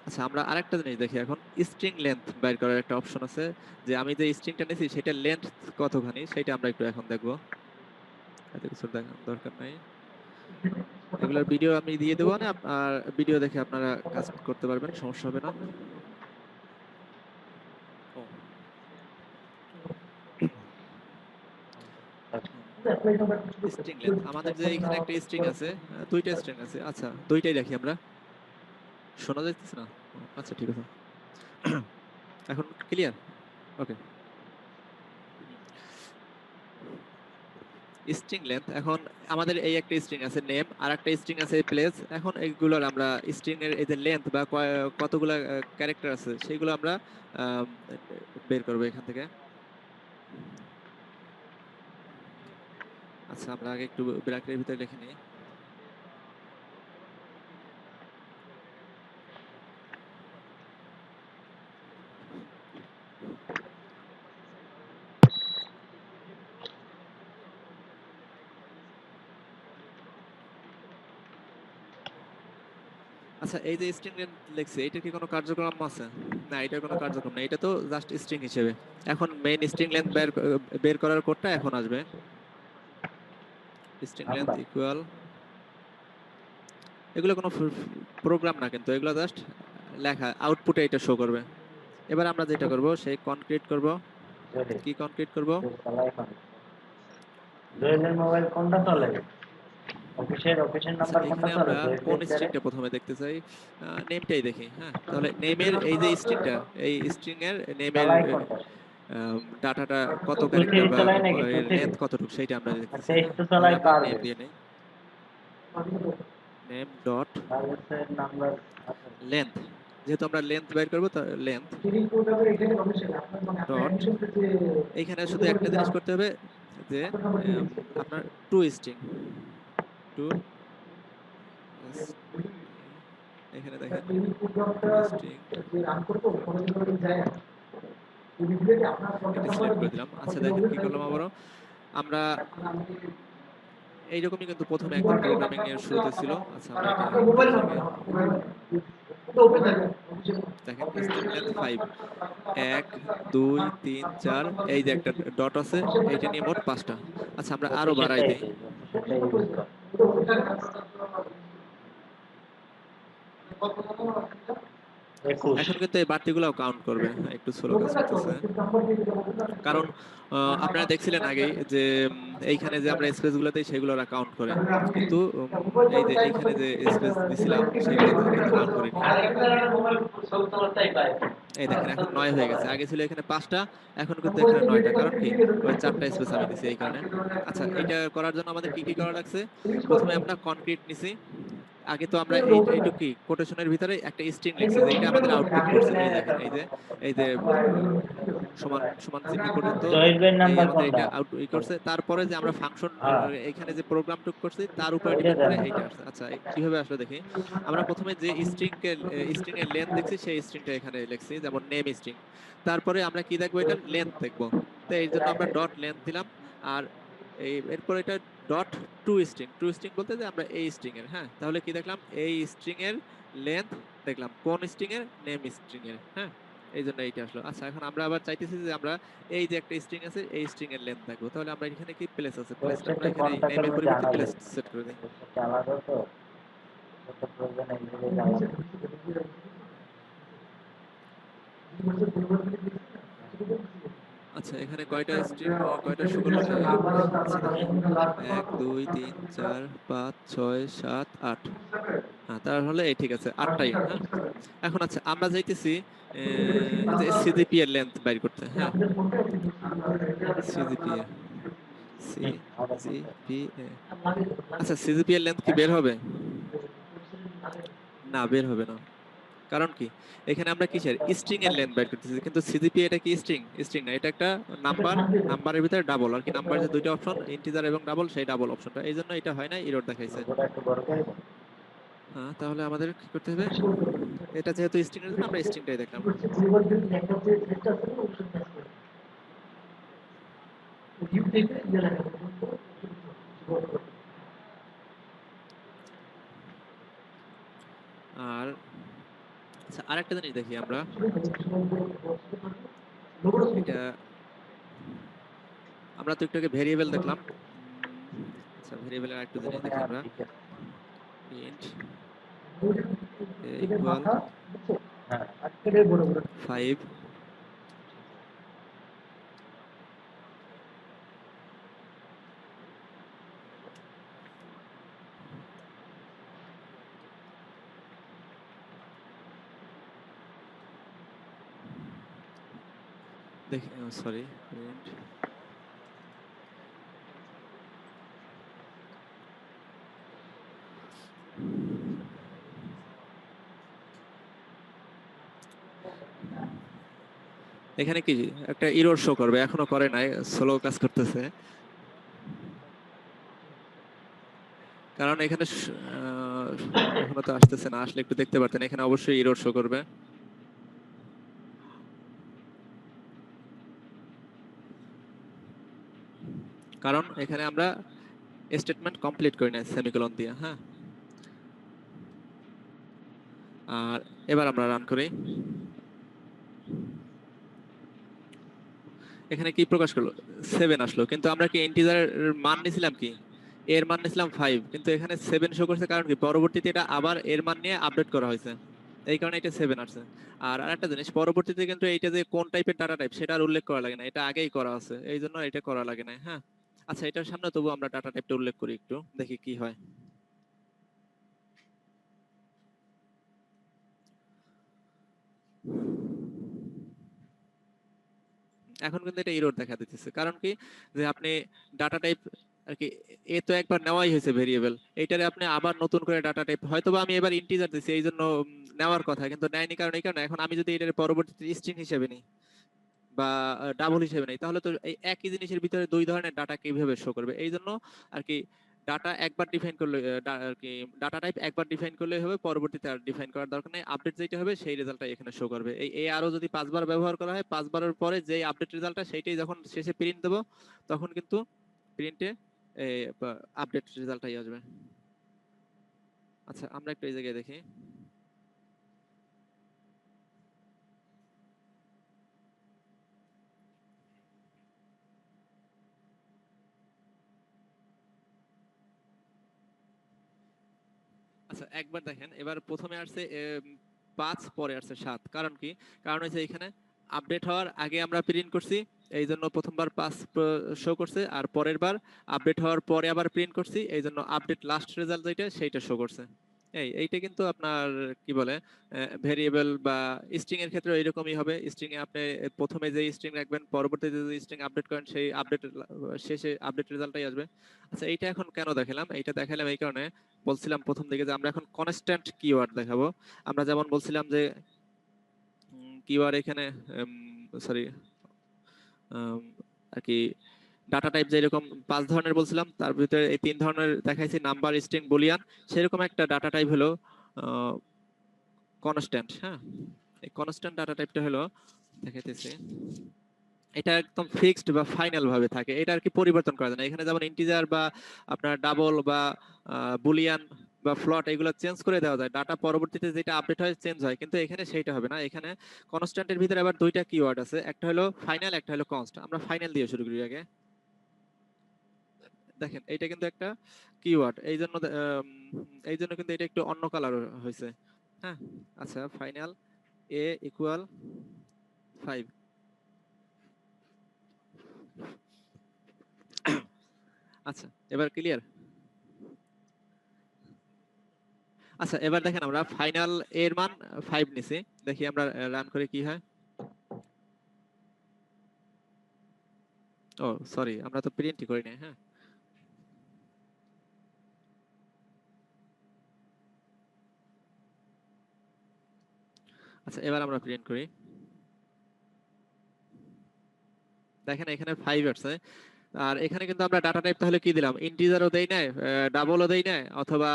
আচ্ছা আমরা আরেকটা জিনিস দেখি এখন, স্ট্রিং লেন্থ বাইর করার একটা অপশন আছে, যে আমি যে স্ট্রিংটা নিয়েছি সেটা লেন্থ কতখানি সেটা আমরা একটু এখন দেখবো। এত কিছু দেখার দরকার নাই, এগুলোর ভিডিও আমি দিয়ে দেবো না, আর ভিডিও দেখে আপনারা কাজ করতে পারবেন, সমস্যা হবে না। ও, স্ট্রিং লেন্থ আমাদের যে এখানে একটা স্ট্রিং আছে, দুইটা স্ট্রিং আছে। আচ্ছা দুইটাই দেখি আমরা, শোনা যাইতেছে না? আচ্ছা ঠিক আছে, এখন ক্লিয়ার? ওকে। স্ট্রিং লেন্থ, এখন আমাদের এই একটা স্ট্রিং আছে নেম, আর একটা স্ট্রিং আছে প্লেস। এখন এইগুলোর আমরা স্ট্রিং এর এই যে লেন্থ বা কতগুলো ক্যারেক্টার আছে সেইগুলো আমরা আম, বের করবো এখান থেকে। আচ্ছা আমরা আগে একটু ব্র্যাকেটের ভিতরে লিখে নিই। আচ্ছা এই যে স্ট্রিং লিখছি এটার কি কোনো কার্যক্রম আছে? না এটার কোনো কার্যক্রম নেই, এটা তো জাস্ট স্ট্রিং হিসেবে। এখন মেইন স্ট্রিং লেন্থ বের করার কোডটা এখন আসবে। স্ট্রিং লেন্থ ইকুয়াল, এগুলো কোনো প্রোগ্রাম না কিন্তু, এগুলো জাস্ট লেখা, আউটপুটে এটা শো করবে। এবার আমরা যেটা করব সেই কনক্রিট করব। কি কনক্রিট করব? জয়েলের মোবাইল কোনটা চলে? অফিসের আচ্ছা নাম্বার কোনটা এখানে চলে? আমরা কোন স্ট্রিংটা প্রথমে দেখতে চাই? নেমটাই দেখি। হ্যাঁ তাহলে নেমের এই যে স্ট্রিংটা, এই স্ট্রিং এর নেমের চালাই কোনটা? ডাটাটা কত টু ক্যারেক্টার থ্রি বা চালাই নাকি? Two three? লেন্থ কতটুকু সেটা আমরা দেখতে চাই। টেক্সট হ্যাঁ তো তাহলে চালাই আমরা পারবে। নেম দিয়ে নেই, নেম ডট সার্ভিসের নাম্বার আছে। লেন্থ, যেহেতু আমরা লেন্থ বের করব তো লেন্থ ডট, এইখানে শুধু একটা জিনিস করতে হবে যে আপনার টু স্ট্রিং, টু এখানে দেখেন স্ট্রিং, এটা সিলেক্ট করে দিলাম। আচ্ছা দেখেন কি করলাম আবারও, আমরা এইরকমই কিন্তু প্রথমে একদম প্রোগ্রামিং এর শুরুতে ছিল। আচ্ছা আমরা এটা দেখি আগে। দেখেন স্ট্রিং লেন্থ 5, 1 2 3 4, এই যে একটা ডট আছে, এইটা নিয়ে মোট 5টা। আচ্ছা আমরা আরো বাড়াই অফিসেরটাই দেই। সেটাই ইউজ কর। এখন কিন্তু এই বাড়তিগুলোও কাউন্ট করবে, একটু স্লো কাজ করতেছে। কারণ আপনারা দেখছিলেন আগেই যে এইখানে যে আমরা স্পেস গুলো দেই সেগুলো ওরা কাউন্ট করে, কিন্তু এই যে এইখানে যে স্পেস দিছিলাম সেগুলো কিন্তু কাউন্ট করিনি। এই দেখেন এখন 9 হয়ে গেছে, আগে ছিল এখানে 5টা, এখন কিন্তু এখানে 9টা। কারণ কি? ওই 4টা স্পেস আমি দিছি এই কারণে। আচ্ছা এটা করার জন্য আমাদের কি কি করা লাগছে? প্রথমে আমরা কনক্রিট নিছি। আগে তো আমরা এইটুকু কি কোটেশনের ভিতরে একটা স্ট্রিং লিখছি যে এটা আমাদের আউটপুট করছে। এই দেখেন এই যে সমান সমান চিহ্ন পর্যন্ত জয়ের ভাইয়ের এই নাম্বার আমাদের কোনটা? এটা আউট করছে। তারপরে যে আমরা ফাংশন হ্যাঁ এখানে যে প্রোগ্রাম টুক করছি তার উপরে ওইটা ডিপেন্ড দেন। করে এইটা আসছে। আচ্ছা কিভাবে আসলে দেখি, আমরা প্রথমে যে স্ট্রিং এর লেন্থ দেখছি সেই স্ট্রিংটা এখানে লিখছি, যেমন নেম স্ট্রিং। তারপরে আমরা কি দেখবো, এটা লেন্থ দেখবো, তো এই জন্য আমরা ডট লেন্থ দিলাম। আর এই এরপর এটা ডট টু স্ট্রিং বলতে যে আমরা এই স্ট্রিং এর, হ্যাঁ, তাহলে কি দেখলাম এই স্ট্রিং এর লেন্থ দেখলাম কোন স্ট্রিং এর, নেম স্ট্রিং এর, হ্যাঁ, এই জন্য এইটা আসলো। আচ্ছা এখন আমরা আবার চাইতেছি যে আমরা এই যে একটা স্ট্রিং আছে এই স্ট্রিং এর লেন্থ দেখবো, তাহলে আমরা এখানে কি প্লেস আছে, প্লেসটা আমরা ওয়েবসাইটে এখানে নেম কন্ট্যাক্টের এর মধ্যে পরিবর্তে আনা প্লেস যায়, সেট করে দিই। ওয়েবসাইটে আলাদা তো, ওটা প্রয়োজন এইভাবে যাওয়া আচ্ছা এখানে কয়টা স্ট্রিং, কয়টা শো করলো, আচ্ছা দেখি 1 2 3 4 5 6 7 8, হ্যাঁ তাহলে এই ঠিক আছে 8টাই, হ্যাঁ। এখন আচ্ছা আমরা যাইতেছি যে সিজিপি এর লেন্থ বাইর করতে, হ্যাঁ, সিজিপি এর আমাদের মধ্যে। সিজিপি এ, আচ্ছা সিজিপি এর লেন্থ কি বের হবে? না বের হবে না, কারণ কি এখানে আমরা কিসের স্ট্রিং এর লেন্থ বের করতেছি, কিন্তু সিজিপি এটা কি স্ট্রিং, স্ট্রিং না, এটা একটা নাম্বার, নাম্বারের ভিতরে ডাবল আর কি, নাম্বার যে দুইটা অপশন ইন্টিজার এবং ডাবল, সেই ডাবল অপশনটা, এই জন্য এটা হয় না, এরর দেখাইছে। লোগোটা একটু বড় করে দাও। হ্যাঁ তাহলে আমাদের কি করতে হবে, এটা যেহেতু স্ট্রিং এর জন্য আমরা স্ট্রিংটাই দেখলাম। আর আচ্ছা আরেকটা জিনিস দেখি আমরা, এটা আমরা তো একটু আগে ভেরিয়েবল দেখলাম, আচ্ছা ভেরিয়েবলের আরেকটা জিনিস দেখি হ্যাঁ, আমরা, ঠিক আছে। int ইকুয়াল হ্যাঁ, 5, দেখি সরি প্রিন্ট, এখানে কি একটা এরর শো করবে, এখনো করে নাই, স্লো কাজ করতেছে, কারণ এখানে এখনো তো আসতেছে না, আসলে একটু দেখতে পারতেন, এখানে অবশ্যই এরর শো করবে, কারণ এখানে আমরা স্টেটমেন্ট কমপ্লিট করি না সেমিকোলন দিয়ে, হ্যাঁ। আর এবার আমরা রান করি, এখানে কি প্রকাশ করলো 7 আসলো, কিন্তু আমরা কি ইন্টিজারের মান নিছিলাম কি, এর মান নিছিলাম 5, কিন্তু এখানে 7 শো করছে, কারণ কি পরবর্তীতে এটা আবার এর মান নিয়ে আপডেট করা হয়েছে, এই কারণে এটা 7 আসছে। আর আরেকটা জিনিস, পরবর্তীতে কিন্তু এইটা যে কোন টাইপের ডাটা টাইপ সেটা আর উল্লেখ করা লাগে না, এটা আগেই করা আছে, এই জন্য এটা করা লাগে না, হ্যাঁ। আচ্ছা এটার সামনে তবু আমরা ডাটা টাইপটা উল্লেখ করি, একটু দেখি কি হয়। এখন কিন্তু এটা এরর দেখা দিতেছে, কারণ কি যে আপনি ডাটা টাইপ আর কি, এ তো একবার নেওয়াই হয়েছে ভেরিয়েবল, এইটারে আপনি আবার নতুন করে ডাটা টাইপ, হয়তোবা আমি এবার ইন্টিজার দিছি এই জন্য নেওয়ার কথা, কিন্তু নেয়নি, কারণ এই কারণে এখন আমি যদি এটার পরবর্তীতে স্ট্রিং হিসেবে নিই বা ডাবল হিসেবে নেই, তাহলে তো এই একই জিনিসের ভিতরে দুই ধরনের ডাটা কিভাবে শো করবে, এই জন্য আর কি ডাটা একবার ডিফাইন করলে আর কি ডাটা টাইপ একবার ডিফাইন করলেই হবে, পরবর্তীতে আর ডিফাইন করার দরকার নেই, আপডেট যেটা হবে সেই রেজাল্টটা এখানে শো করবে। এই আরো যদি 5বার ব্যবহার করা হয়, 5বারের পরে যে আপডেট রেজাল্টটা সেইটাই যখন শেষে প্রিন্ট দেব, তখন কিন্তু প্রিন্টে আপডেট রেজাল্টটাই আসবে। আচ্ছা আমরা একটু এই জায়গায় দেখি, আচ্ছা একবার দেখেন, এবার প্রথমে আসছে 5, পরে আসছে 7, কারণ কি, কারণ হচ্ছে এখানে আপডেট হওয়ার আগে আমরা প্রিন্ট করছি, এই জন্য প্রথমবার 5 শো করছে, আর পরের বার আপডেট হওয়ার পরে আবার প্রিন্ট করছি, এই জন্য আপডেট লাস্ট রেজাল্ট যেটা সেইটা শো করছে। এইটা কিন্তু আপনার কি বলে ভেরিয়েবল বা স্ট্রিং এর ক্ষেত্রে এরকমই হবে, স্ট্রিং এ আপনি প্রথমে যে স্ট্রিং রাখবেন, পরবর্তীতে যে স্ট্রিং আপডেট করেন, সেই আপডেট শেষে আপডেট রেজাল্টটাই আসবে। আচ্ছা এইটা এখন কেন দেখালাম, এইটা দেখালাম এই কারণে, বলছিলাম প্রথম দিকে যে আমরা এখন কনস্ট্যান্ট কিওয়ার্ড দেখাবো, আমরা যেমন বলছিলাম যে কিওয়ার্ড এখানে সরি আর কি ডাটা টাইপ যেরকম 5 ধরনের বলছিলাম, তার ভিতরে এই 3 ধরনের দেখাইছি, নাম্বার, স্ট্রিং, বুলিয়ান, সেরকম একটা ডাটা টাইপ হলো কনস্ট্যান্ট, হ্যাঁ। এই কনস্ট্যান্ট ডাটা টাইপটা হলো দেখাইতেছি, এটা একদম ফিক্সড বা ফাইনাল ভাবে থাকে, এটা আর কি পরিবর্তন করা যায় না। এখানে যেমন ইন্টিজার বা আপনার ডাবল বা বুলিয়ান বা ফ্লট এগুলো চেঞ্জ করে দেওয়া যায়, ডাটা পরবর্তীতে যেটা আপডেট হয় চেঞ্জ হয়, কিন্তু এখানে সেইটা হবে না। এখানে কনস্ট্যান্টের ভিতরে আবার দুইটা কিওয়ার্ড আছে, একটা হলো ফাইনাল, একটা হলো কনস্ট। আমরা ফাইনাল দিয়ে শুরু করি আগে। দেখেন এইটা কিন্তু একটা কিওয়ার্ড, এই জন্য কিন্তু এটা একটু অন্য কালার হয়েছে। হ্যাঁ, আচ্ছা ফাইনাল এ ইকুয়াল 5। আচ্ছা এবার ক্লিয়ার। আচ্ছা এবার দেখেন আমরা ফাইনাল এর মান 5 নিছি, দেখি আমরা রান করে কি হয়। ও সরি, আমরা তো প্রিন্টই করি নাই। হ্যাঁ, আচ্ছা এবার আমরা প্রিন্ট করি। দেখেন এখানে 5 আসছে, আর এখানে কিন্তু আমরা ডাটা টাইপ তাহলে কি দিলাম, ইন্টিজারও দেই নাই, ডাবলও দেই নাই, অথবা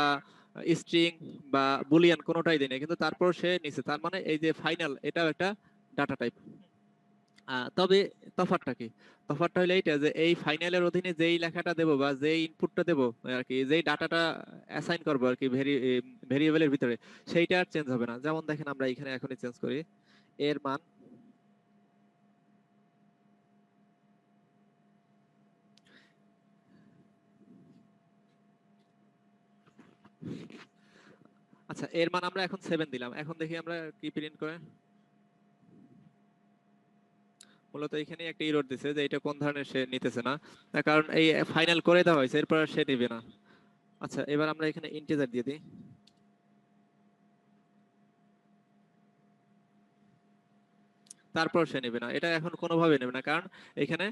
স্ট্রিং বা বুলিয়ান কোনোটাই দেই নাই, কিন্তু তারপর সে নিচে, তার মানে এই যে ফাইনাল এটাও একটা ডাটা টাইপ। তবে তফাৎটা কি, তফাৎটা হলো এইটা যে এই ফাইনালের অধীনে যেই লেখাটা দেবো বা যেই ইনপুটটা দেবো আর কি, যেই ডাটাটা অ্যাসাইন করবো আর কি ভেরিয়েবলের ভিতরে, সেইটা আর চেঞ্জ হবে না। যেমন দেখেন আমরা এখানে এখনই চেঞ্জ করি এর মান, আচ্ছা এর মান আমরা এখন 7 দিলাম। এখন দেখি আমরা কি প্রিন্ট করে। মূলত এখানে একটা এরর দিছে যে এটা কোন ধরনের সে নিতেছে না, তার কারণ এই ফাইনাল করে দেওয়া হয়েছে, এরপর আর সে নেবে না। আচ্ছা এবার আমরা এখানে ইন্টিজার দিয়ে দিই, তারপর সে নেবে না, এটা এখন কোনোভাবে নেবে না, কারণ এখানে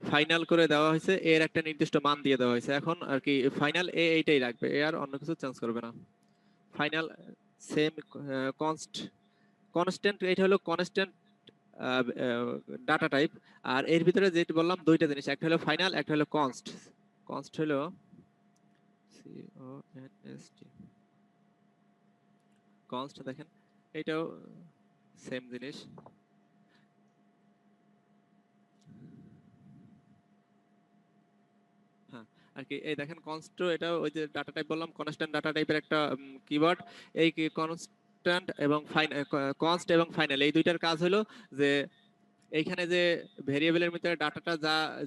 ফাইনাল করে দেওয়া হয়েছে, এর একটা নির্দিষ্ট মান দিয়ে দেওয়া হয়েছে। এখন আর কি ফাইনাল এ এইটাই রাখবে, এ আর অন্য কিছু চেঞ্জ করবে না। ফাইনাল সেম কনস্ট্যান্ট, এটা হলো কনস্ট্যান্ট ডাটা টাইপ। আর এর ভিতরে যেটা বললাম দুইটা জিনিস, একটা হলো ফাইনাল, একটা হলো কনস্ট। কনস্ট হলো CONST, কনস্ট। দেখেন এটাও সেম জিনিস। হ্যাঁ, আর কি এই দেখেন কনস্ট, এটা ওই যে ডাটা টাইপ বললাম কনস্ট্যান্ট ডাটা টাইপের একটা কিওয়ার্ড। এই কনস্ট্যান্ট এবং কনস্ট এবং ফাইনাল এই দুইটার কাজ হলো যে এইখানে যে ভেরিয়েবলের ভিতরে ডাটাটা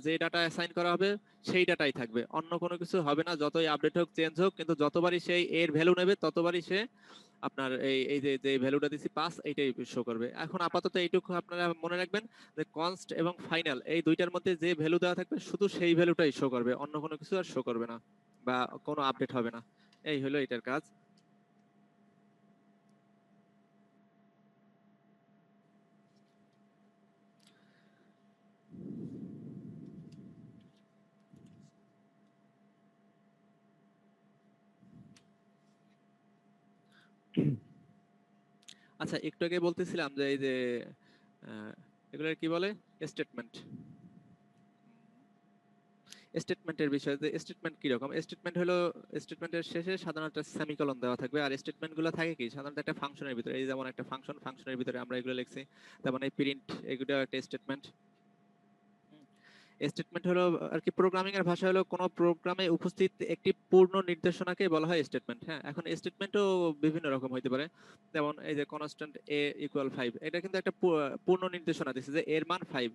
যে ডাটা অ্যাসাইন করা হবে সেই ডাটাই থাকবে, অন্য কোনো কিছু হবে না। যতই আপডেট হোক চেঞ্জ হোক, কিন্তু যতবারই সেই এর ভ্যালু নেবে ততবারই সে আপনার এই যে ভ্যালুটা দিছি 5 এইটাই শো করবে। এখন আপাতত এইটুকু আপনারা মনে রাখবেন যে কনস্ট এবং ফাইনাল এই দুইটার মধ্যে যে ভ্যালু দেওয়া থাকবে শুধু সেই ভ্যালুটাই শো করবে, অন্য কোনো কিছু আর শো করবে না বা কোনো আপডেট হবে না। এই হলো এটার কাজ। আচ্ছা একটু আগে বলতেছিলাম যে এই যে এগুলোর কি বলে, স্টেটমেন্ট। স্টেটমেন্টের বিষয়ে, যে স্টেটমেন্ট কি রকম, স্টেটমেন্ট হলো স্টেটমেন্টের শেষে সাধারণত সেমিকোলন দেওয়া থাকবে। আর স্টেটমেন্ট গুলো থাকে কি সাধারণত একটা ফাংশনের ভিতরে, এই যেমন একটা ফাংশনের ভিতরে আমরা এগুলো লিখছি, যেমন এই প্রিন্ট, এগুলো একটা স্টেটমেন্ট। স্টেটমেন্ট হলো আর কি প্রোগ্রামিং এর ভাষা হলো কোন প্রোগ্রামে উপস্থিত একটি পূর্ণ নির্দেশনাকে বলা হয় স্টেটমেন্ট। হ্যাঁ, এখন স্টেটমেন্টও বিভিন্ন রকম হইতে পারে। যেমন এই যে কনস্ট্যান্ট a ইকুয়াল 5, এটা কিন্তু একটা পূর্ণ নির্দেশনা দিচ্ছে যে এর মান 5।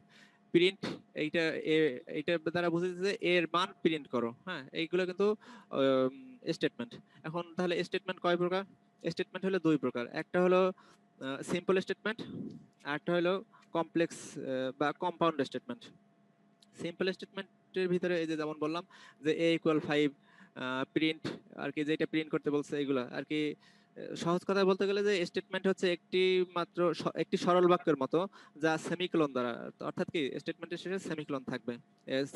প্রিন্ট, এইটা এইটা দ্বারা বুঝাচ্ছে যে এর মান প্রিন্ট করো। হ্যাঁ, এইগুলো কিন্তু স্টেটমেন্ট। এখন তাহলে স্টেটমেন্ট কয় প্রকার? স্টেটমেন্ট হলো দুই প্রকার, একটা হলো সিম্পল স্টেটমেন্ট, আর একটা হলো কমপ্লেক্স বা কম্পাউন্ড স্টেটমেন্ট। সিম্পল স্টেটমেন্টের ভিতরে এই যে যেমন বললাম যে a ইকুয়াল 5, প্রিন্ট আর কি, যেটা প্রিন্ট করতে বলছে এগুলা আর কি। সহজ কথায় বলতে গেলে যে স্টেটমেন্ট হচ্ছে একটি সরল বাক্যের মতো যা সেমিকোলন দ্বারা, অর্থাৎ কি স্টেটমেন্টের শেষে সেমিকোলন থাকবে,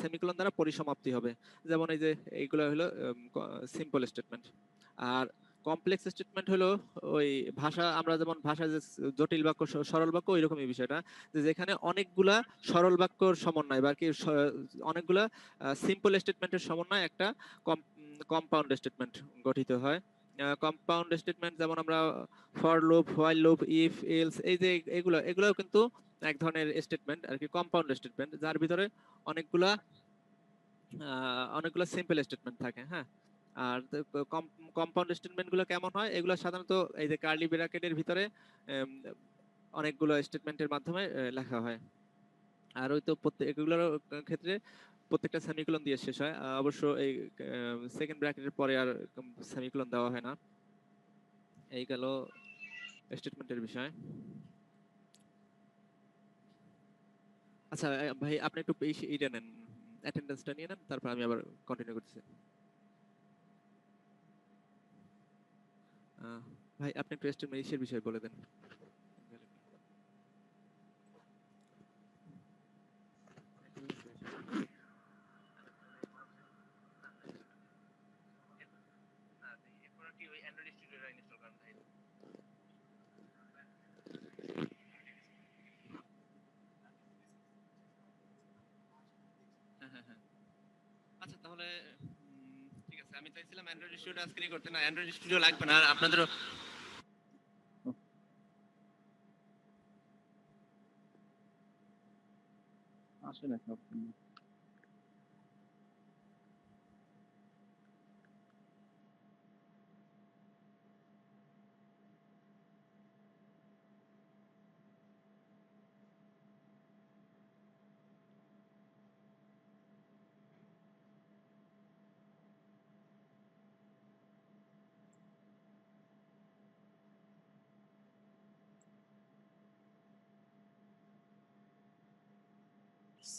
সেমিকোলন দ্বারা পরিসমাপ্তি হবে। যেমন এই যে এইগুলো হলো সিম্পল স্টেটমেন্ট। আর কমপ্লেক্স স্টেটমেন্ট হলো ওই ভাষা, আমরা যেমন ভাষা যে জটিল বাক্য সরল বাক্য ওই রকমই বিষয়টা, যে যেখানে অনেকগুলা সরল বাক্যর সমন্বয় বা আর কি অনেকগুলা সিম্পল স্টেটমেন্টের সমন্বয় একটা কম্পাউন্ড স্টেটমেন্ট গঠিত হয়। কম্পাউন্ড স্টেটমেন্ট যেমন আমরা for loop, while loop, if, else, এই যে এগুলো কিন্তু এক ধরনের স্টেটমেন্ট আর কি, কম্পাউন্ড স্টেটমেন্ট, যার ভিতরে অনেকগুলা অনেকগুলো সিম্পল স্টেটমেন্ট থাকে। হ্যাঁ, আর কম্পাউন্ড স্টেটমেন্ট গুলো কেমন হয়, এগুলো সাধারণত এই যে কার্লি ব্র্যাকেটের ভিতরে উম, অনেকগুলো স্টেটমেন্টের মাধ্যমে লেখা হয়। আর ওই তো এগুলোর ক্ষেত্রে প্রত্যেকটা সেমিকোলন দিয়ে শেষ হয়। অবশ্য এই সেকেন্ড ব্র্যাকেটের পরে আর সেমিকোলন দেওয়া হয় না। এই গেল স্টেটমেন্টের বিষয়। আচ্ছা ভাই, আপনি একটু এইটা নেন, অ্যাটেন্ডেন্সটা নিয়ে নেন, তারপর আমি আবার কন্টিনিউ করতেছি। ভাই আপনি একটু এস্টিমেশনের বিষয় বলে দেন। আচ্ছা তাহলে ঠিক আছে, আমি চাইছিলাম অ্যান্ড্রয়েড স্টুডিও আজকে করতে, না অ্যান্ড্রয়েড স্টুডিও লাগবে না, আর আপনাদেরও আসলে সব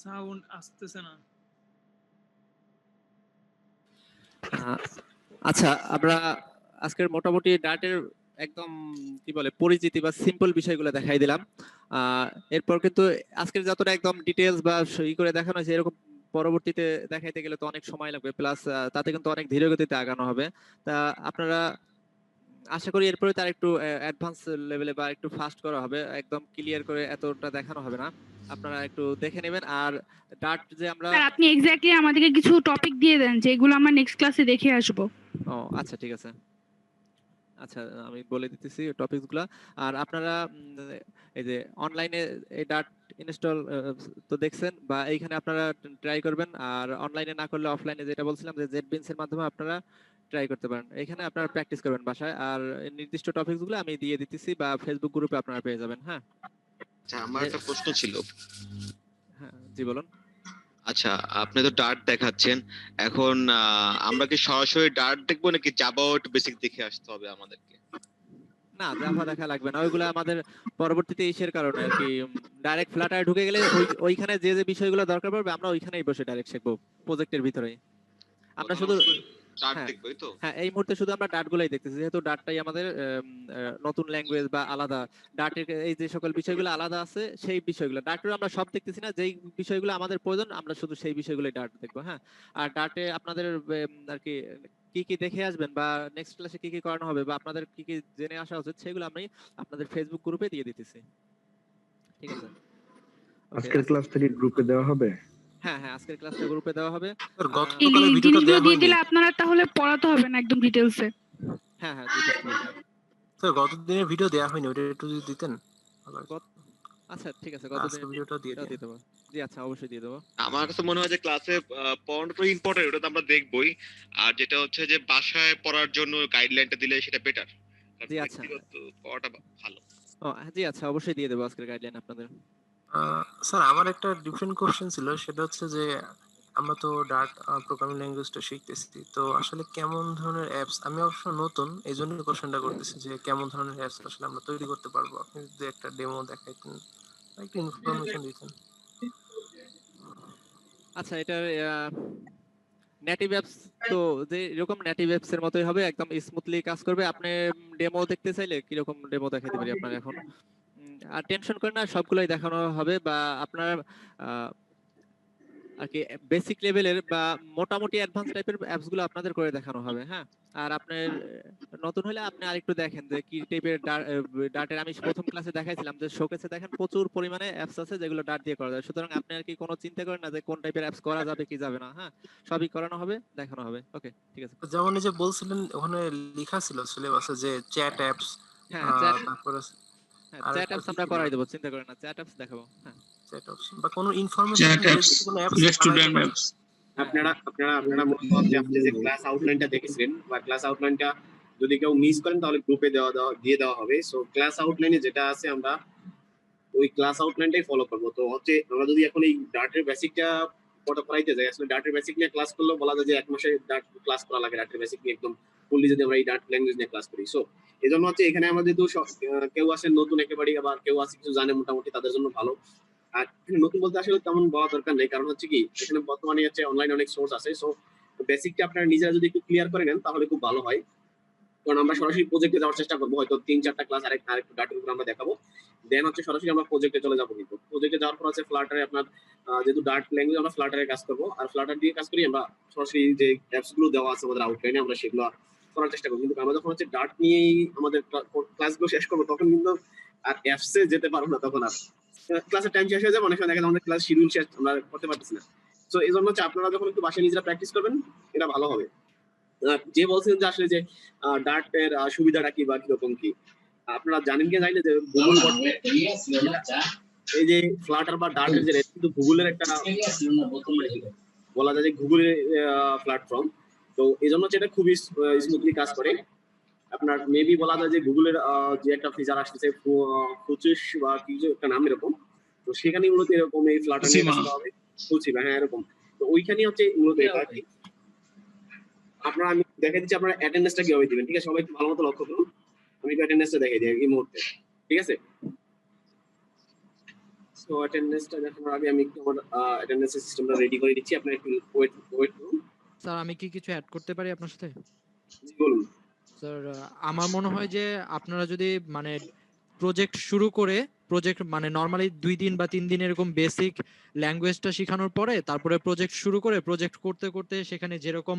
সাউন্ড আসতেছে না। আচ্ছা, আমরা আজকের মোটামুটি ডাটের একদম কি বলে পরিচিতি বা সিম্পল বিষয়গুলো দেখাই দিলাম। এরপর কিন্তু আজকের যতটা একদম ডিটেলস বা ই করে দেখানো হয়েছে, এরকম পরবর্তীতে দেখাইতে গেলে তো অনেক সময় লাগবে, প্লাস তাতে কিন্তু অনেক ধীরে গতিতে আগানো হবে। তা আপনারা আশা করি এরপরে তার একটু অ্যাডভান্স লেভেলে বা একটু ফাস্ট করা হবে, একদম ক্লিয়ার করে এতটা দেখানো হবে না, আপনারা একটু দেখে নেবেন। আর ডাট যে আমরা স্যার আপনি এক্স্যাক্টলি আমাদেরকে কিছু টপিক দিয়ে দেন যেগুলো আমরা নেক্সট ক্লাসে দেখে আসবো। ও আচ্ছা ঠিক আছে, আচ্ছা আমি বলে দিতেছি টপিকসগুলো। আর আপনারা এই যে অনলাইনে এই ডাট ইনস্টল তো দেখছেন, বা এইখানে আপনারা ট্রাই করবেন। আর অনলাইনে না করলে অফলাইনে যেটা বলছিলাম যে জেটবিনস এর মাধ্যমে আপনারা ট্রাই করতে পারেন, এখানে আপনারা প্র্যাকটিস করবেন বাসায়। আর নির্দিষ্ট টপিকসগুলো আমি দিয়ে দিতেছি বা ফেসবুক গ্রুপে আপনারা পেয়ে যাবেন। হ্যাঁ আচ্ছা, আমার একটা প্রশ্ন ছিল। হ্যাঁ জি বলুন। আচ্ছা, আপনি তো ডার্ট দেখাচ্ছেন, এখন আমরা কি সরাসরি ডার্ট দেখবো নাকি জাভা একটু বেসিক দেখে আসতে হবে আমাদেরকে? না, জাভা দেখা লাগবে না, ওইগুলো আমাদের পরবর্তীতে ইসের কারণে আর কি, ডাইরেক্ট ফ্লাটারে ঢুকে গেলে ওইখানে যে যে বিষয়গুলো দরকার পড়বে আমরা ওইখানেই বসে ডাইরেক্ট শিখবো প্রজেক্টের ভিতরেই। আমরা শুধু ডার্ট হ্যাঁ দেখবোই তো? হ্যাঁ এই মুহূর্তে শুধু আমরা ডাট গুলাই দেখতেছি, যেহেতু ডাটটাই আমাদের নতুন ল্যাঙ্গুয়েজ বা আলাদা। ডাটের এই যে সকল বিষয়গুলো আলাদা আছে, সেই বিষয়গুলো ডাটের আমরা সব দেখতেছি না, যেই বিষয়গুলো আমাদের প্রয়োজন আমরা শুধু সেই বিষয়গুলোই ডাট দেখবো। হ্যাঁ, আর ডাটে আপনাদের আর কি কি কি দেখে আসবেন বা নেক্সট ক্লাসে কি কি করানো হবে বা আপনাদের কি কি জেনে আসা উচিত, সেগুলো আমি আপনাদের ফেসবুক গ্রুপে দিয়ে দিতেছি। ঠিক আছে, আজকের ক্লাস থেকে গ্রুপে দেওয়া হবে? হ্যাঁ হ্যাঁ আজকের ক্লাসটা গ্রুপে দেওয়া হবে। এই জিনিসগুলো দিয়ে দিলে আপনারা তাহলে পড়াতে হবে না একদম ডিটেলসে। হ্যাঁ হ্যাঁ স্যার গতদিনের ভিডিও দেয়া হয়নি, ওটা একটু যদি দিতেন। আচ্ছা ঠিক আছে, গতদিনের ভিডিওটা দিয়ে দেবো। জি আচ্ছা, অবশ্যই দিয়ে দেবো। আমার কাছে মনে হয় যে ক্লাসে পড়ানো তো ইম্পর্টেন্ট, ওটা তো আমরা দেখবোই। আর যেটা হচ্ছে যে বাসায় পড়ার জন্য গাইডলাইনটা দিলে সেটা বেটার, কারণ জি আচ্ছা, ব্যক্তিগত পড়াটা ভালো। ও জি আচ্ছা, অবশ্যই দিয়ে দেবো আজকের গাইডলাইন আপনাদের। স্যার আমার একটা ডিফারেন্ট কোশ্চেন ছিল, সেটা হচ্ছে যে আমরা তো ডার্ট প্রোগ্রামিং ল্যাঙ্গুয়েজটা শিখতেছি, তো আসলে কেমন ধরনের অ্যাপস, আমি অবশ্য নতুন এই জন্য কোশ্চেনটা করতেছি যে কেমন ধরনের অ্যাপস আসলে আমরা তৈরি করতে পারবো, আপনি যদি একটা ডেমো দেখাইতেন বা একটু ইনফরমেশন দিতেন। আচ্ছা, এটার নেটিভ অ্যাপস তো যে এরকম নেটিভ অ্যাপস এর মতোই হবে, একদম স্মুথলি কাজ করবে। আপনি ডেমো দেখতে চাইলে কিরকম ডেমো দেখাতে পারি আপনার এখন, আর টেনশন করেন না, সবগুলোই দেখানো হবে। বা আপনার আর কি বেসিক লেভেলের বা মোটামুটি অ্যাডভান্স টাইপের অ্যাপস গুলো আপনাদের করে দেখানো হবে। হ্যাঁ, আর আপনার নতুন হলে আপনি আরেকটু দেখেন যে কি টাইপের ডাটের, আমি প্রথম ক্লাসে দেখাইছিলাম যে শোকেসে দেখেন প্রচুর পরিমাণে অ্যাপস আছে যেগুলো ডাট দিয়ে করা যায়, সুতরাং আপনি আর কি কোনো চিন্তা করেন না যে কোন টাইপের অ্যাপস করা যাবে কি যাবে না। হ্যাঁ, সবই করানো হবে, দেখানো হবে। ওকে ঠিক আছে। যেমন এই যে বলছিলেন ওখানে লেখা ছিল সিলেবাসে যে চ্যাট অ্যাপস, হ্যাঁ চ্যাট, তারপরে হ্যাঁ, আর চ্যাট অ্যাপস আমরা করাই দেব, চিন্তা করেন না, চ্যাট অ্যাপস দেখাবো। হ্যাঁ, চ্যাট অপশন বা কোনো ইনফরমেশন কোনো অ্যাপস আপনারা মনে হচ্ছে আপনি যে ক্লাস আউটলাইনটা দেখেছিলেন বা ক্লাস আউটলাইনটা যদি কেউ মিস করেন তাহলে গ্রুপে দিয়ে দেওয়া হবে। সো ক্লাস আউটলাইনে যেটা আছে আমরা ওই ক্লাস আউটলাইনটাই ফলো করবো। তো হচ্ছে আমরা যদি এখন এই ডার্টের বেসিকটা করাইতে যাই, আসলে ডার্টের বেসিক নিয়ে ক্লাস করলেও বলা যায় যে 1 মাসে ডার্ট ক্লাস করা লাগে ডার্টের বেসিক নিয়ে একদম ফুললি, যদি আমরা এই ডার্ট ল্যাঙ্গুয়েজ নিয়ে ক্লাস করি। সো এই জন্য হচ্ছে এখানে আমরা যেহেতু কেউ আসেন নতুন একেবারেই, আবার কেউ আছে কিছু জানে মোটামুটি, তাদের জন্য ভালো। আর এখানে নতুন বলতে আসলে তেমন বলা দরকার নেই, কারণ হচ্ছে কি এখানে বর্তমানে হচ্ছে অনলাইন অনেক সোর্স আছে। সো বেসিকটা আপনারা নিজেরা যদি একটু ক্লিয়ার করে নেন তাহলে খুব ভালো হয়। কারণ আমরা সরাসরি প্রজেক্টে যাওয়ার চেষ্টা করবো, হয়তো 3-4টা ক্লাস আরেকটু ডাটার উপর আমরা দেখাবো, দেন হচ্ছে সরাসরি আমরা প্রজেক্টে চলে যাবো। কিন্তু প্রজেক্টে যাওয়ার পর আছে ফ্লাটারে আপনার যেহেতু ডার্ট ল্যাঙ্গুয়েজ আমরা ফ্লাটারে কাজ করবো, আর ফ্লাটার দিয়ে কাজ করি আমরা সরাসরি যে অ্যাপস গুলো দেওয়া আছে আমাদের আউটলাইনে আমরা সেগুলো করার চেষ্টা করবো। কিন্তু আমরা যখন হচ্ছে ডার্ট নিয়েই আমাদের ক্লাসগুলো শেষ করবো তখন কিন্তু আর অ্যাপসে যেতে পারবো না, তখন আর ক্লাসের টাইম শেষ হয়ে যাবে, অনেক সময় দেখা যায় আমাদের ক্লাস শিডিউল শেষ আমরা করতে পারতেছি না। তো এই জন্য হচ্ছে আপনারা যখন একটু বাসায় নিজেরা প্র্যাকটিস করবেন এটা ভালো হবে। যে বলছেন যে আসলে যে ডার্টের সুবিধাটা কি বা কিরকম কি, আপনারা জানেন কি জানেন যে গুগল এই যে ফ্লাটার বা ডার্টের যে কিন্তু গুগলের একটা বলা যায় যে গুগলের প্ল্যাটফর্ম। তো এই জন্য এটা খুবই স্মুথলি কাজ করে। আপনার মেবি বলা যায় যে গুগলের যে একটা ফিচার আসতেছে 25 বা কিছু একটা নাম এরকম, তো সেখানে মূলত এরকম এই ফ্লাটার নিয়ে কাজ করা হবে। ফুচিবা, হ্যাঁ এরকম। তো ওইখানেই হচ্ছে মূলত এটা কি আপনারা, আমি দেখাই দিচ্ছি আপনারা অ্যাটেন্ডেন্সটা কিভাবে দিবেন। ঠিক আছে, সবাই একটু ভালো মতো লক্ষ্য করুন। আমি একটু অ্যাটেন্ডেন্সটা দেখাই দিই এই মুহূর্তে। ঠিক আছে, সো অ্যাটেন্ডেন্সটা দেখানোর আগে আমি একটু আমার অ্যাটেন্ডেন্সের সিস্টেমটা রেডি করে দিচ্ছি, আপনারা একটু ওয়েট করুন। স্যার আমি কি কিছু অ্যাড করতে পারি আপনার সাথে? জি বলুন। স্যার আমার মনে হয় যে আপনারা যদি মানে প্রজেক্ট শুরু করে প্রজেক্ট মানে নরমালি 2 দিন বা 3 দিন এরকম বেসিক ল্যাঙ্গুয়েজটা শেখানোর পরে তারপরে প্রজেক্ট শুরু করে প্রজেক্ট করতে করতে সেখানে যেরকম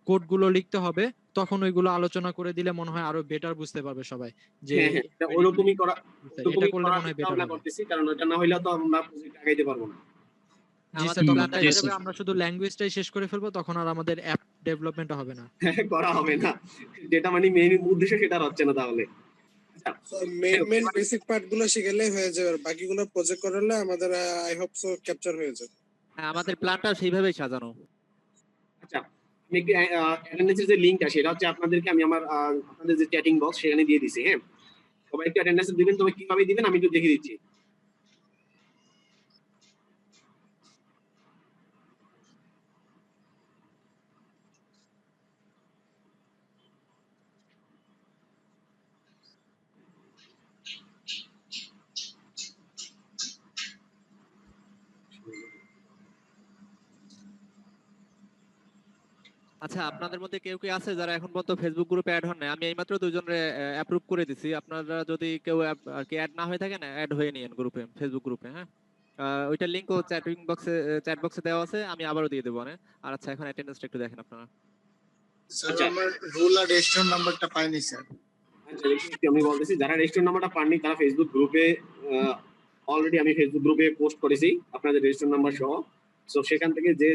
কোডগুলো লিখতে হবে তখন ওইগুলো আলোচনা করে দিলে মনে হয় আরো বেটার বুঝতে পারবে সবাই যে হ্যাঁ এটা ওরকমই করা, এটা করলে মনে হয় বেটার না করতেছি, কারণ এটা না হইলে তো আমরা প্রজেক্ট আগাইতে পারবো না। আমাদের প্ল্যানটা হয়ে যাবে, আমরা শুধু ল্যাঙ্গুয়েজটাই শেষ করে ফেলবো, তখন আর আমাদের অ্যাপ ডেভেলপমেন্ট হবে না। করা হবে না, যেটা মানে মেইন উদ্দেশ্য সেটা হচ্ছে না। তাহলে মেইন বেসিক পার্ট গুলো শিখলে হয়ে যাবে, আর বাকিগুলো প্রজেক্ট করলে আমাদের আই হোপ সো ক্যাপচার হয়ে যাবে। হ্যাঁ, আমাদের প্ল্যানটা সেইভাবেই সাজানো। আচ্ছা, আমি কি অ্যাটেন্ডেন্সের যে লিংকটা সেটা হচ্ছে আপনাদেরকে আমি আমার আপনাদের যে চ্যাটিং বক্স সেখানে দিয়ে দিছি। হ্যাঁ, সবাই একটু অ্যাটেন্ডেন্স দিবেন। তবে কিভাবে দিবেন আমি একটু দেখিয়ে দিচ্ছি। আচ্ছা, আপনাদের মধ্যে কেউ কি আছে যারা এখন পর্যন্ত ফেসবুক গ্রুপে অ্যাড হন নাই? আমি এইমাত্র দুইজনের অ্যাপ্রুভ করে দিছি। আপনারা যদি কেউ আর কি অ্যাড না হয়ে থাকেন, অ্যাড হয়ে নিন গ্রুপে, ফেসবুক গ্রুপে। হ্যাঁ, ওইটার লিংকও চ্যাট বক্সে দেওয়া আছে, আমি আবারও দিয়ে দেবো। হ্যাঁ, আর আচ্ছা এখন অ্যাটেন্ডেন্সটা একটু দেখেন আপনারা। স্যার আমার রোল আর রেজিস্ট্রেশন নাম্বারটা পাইনি স্যার। আচ্ছা, আমি বলতেছি যারা রেজিস্টার নাম্বারটা পাননি তারা ফেসবুক গ্রুপে অলরেডি আমি ফেসবুক গ্রুপে পোস্ট করেছি আপনাদের রেজিস্টার নাম্বার সহ। সো সেখান থেকে যে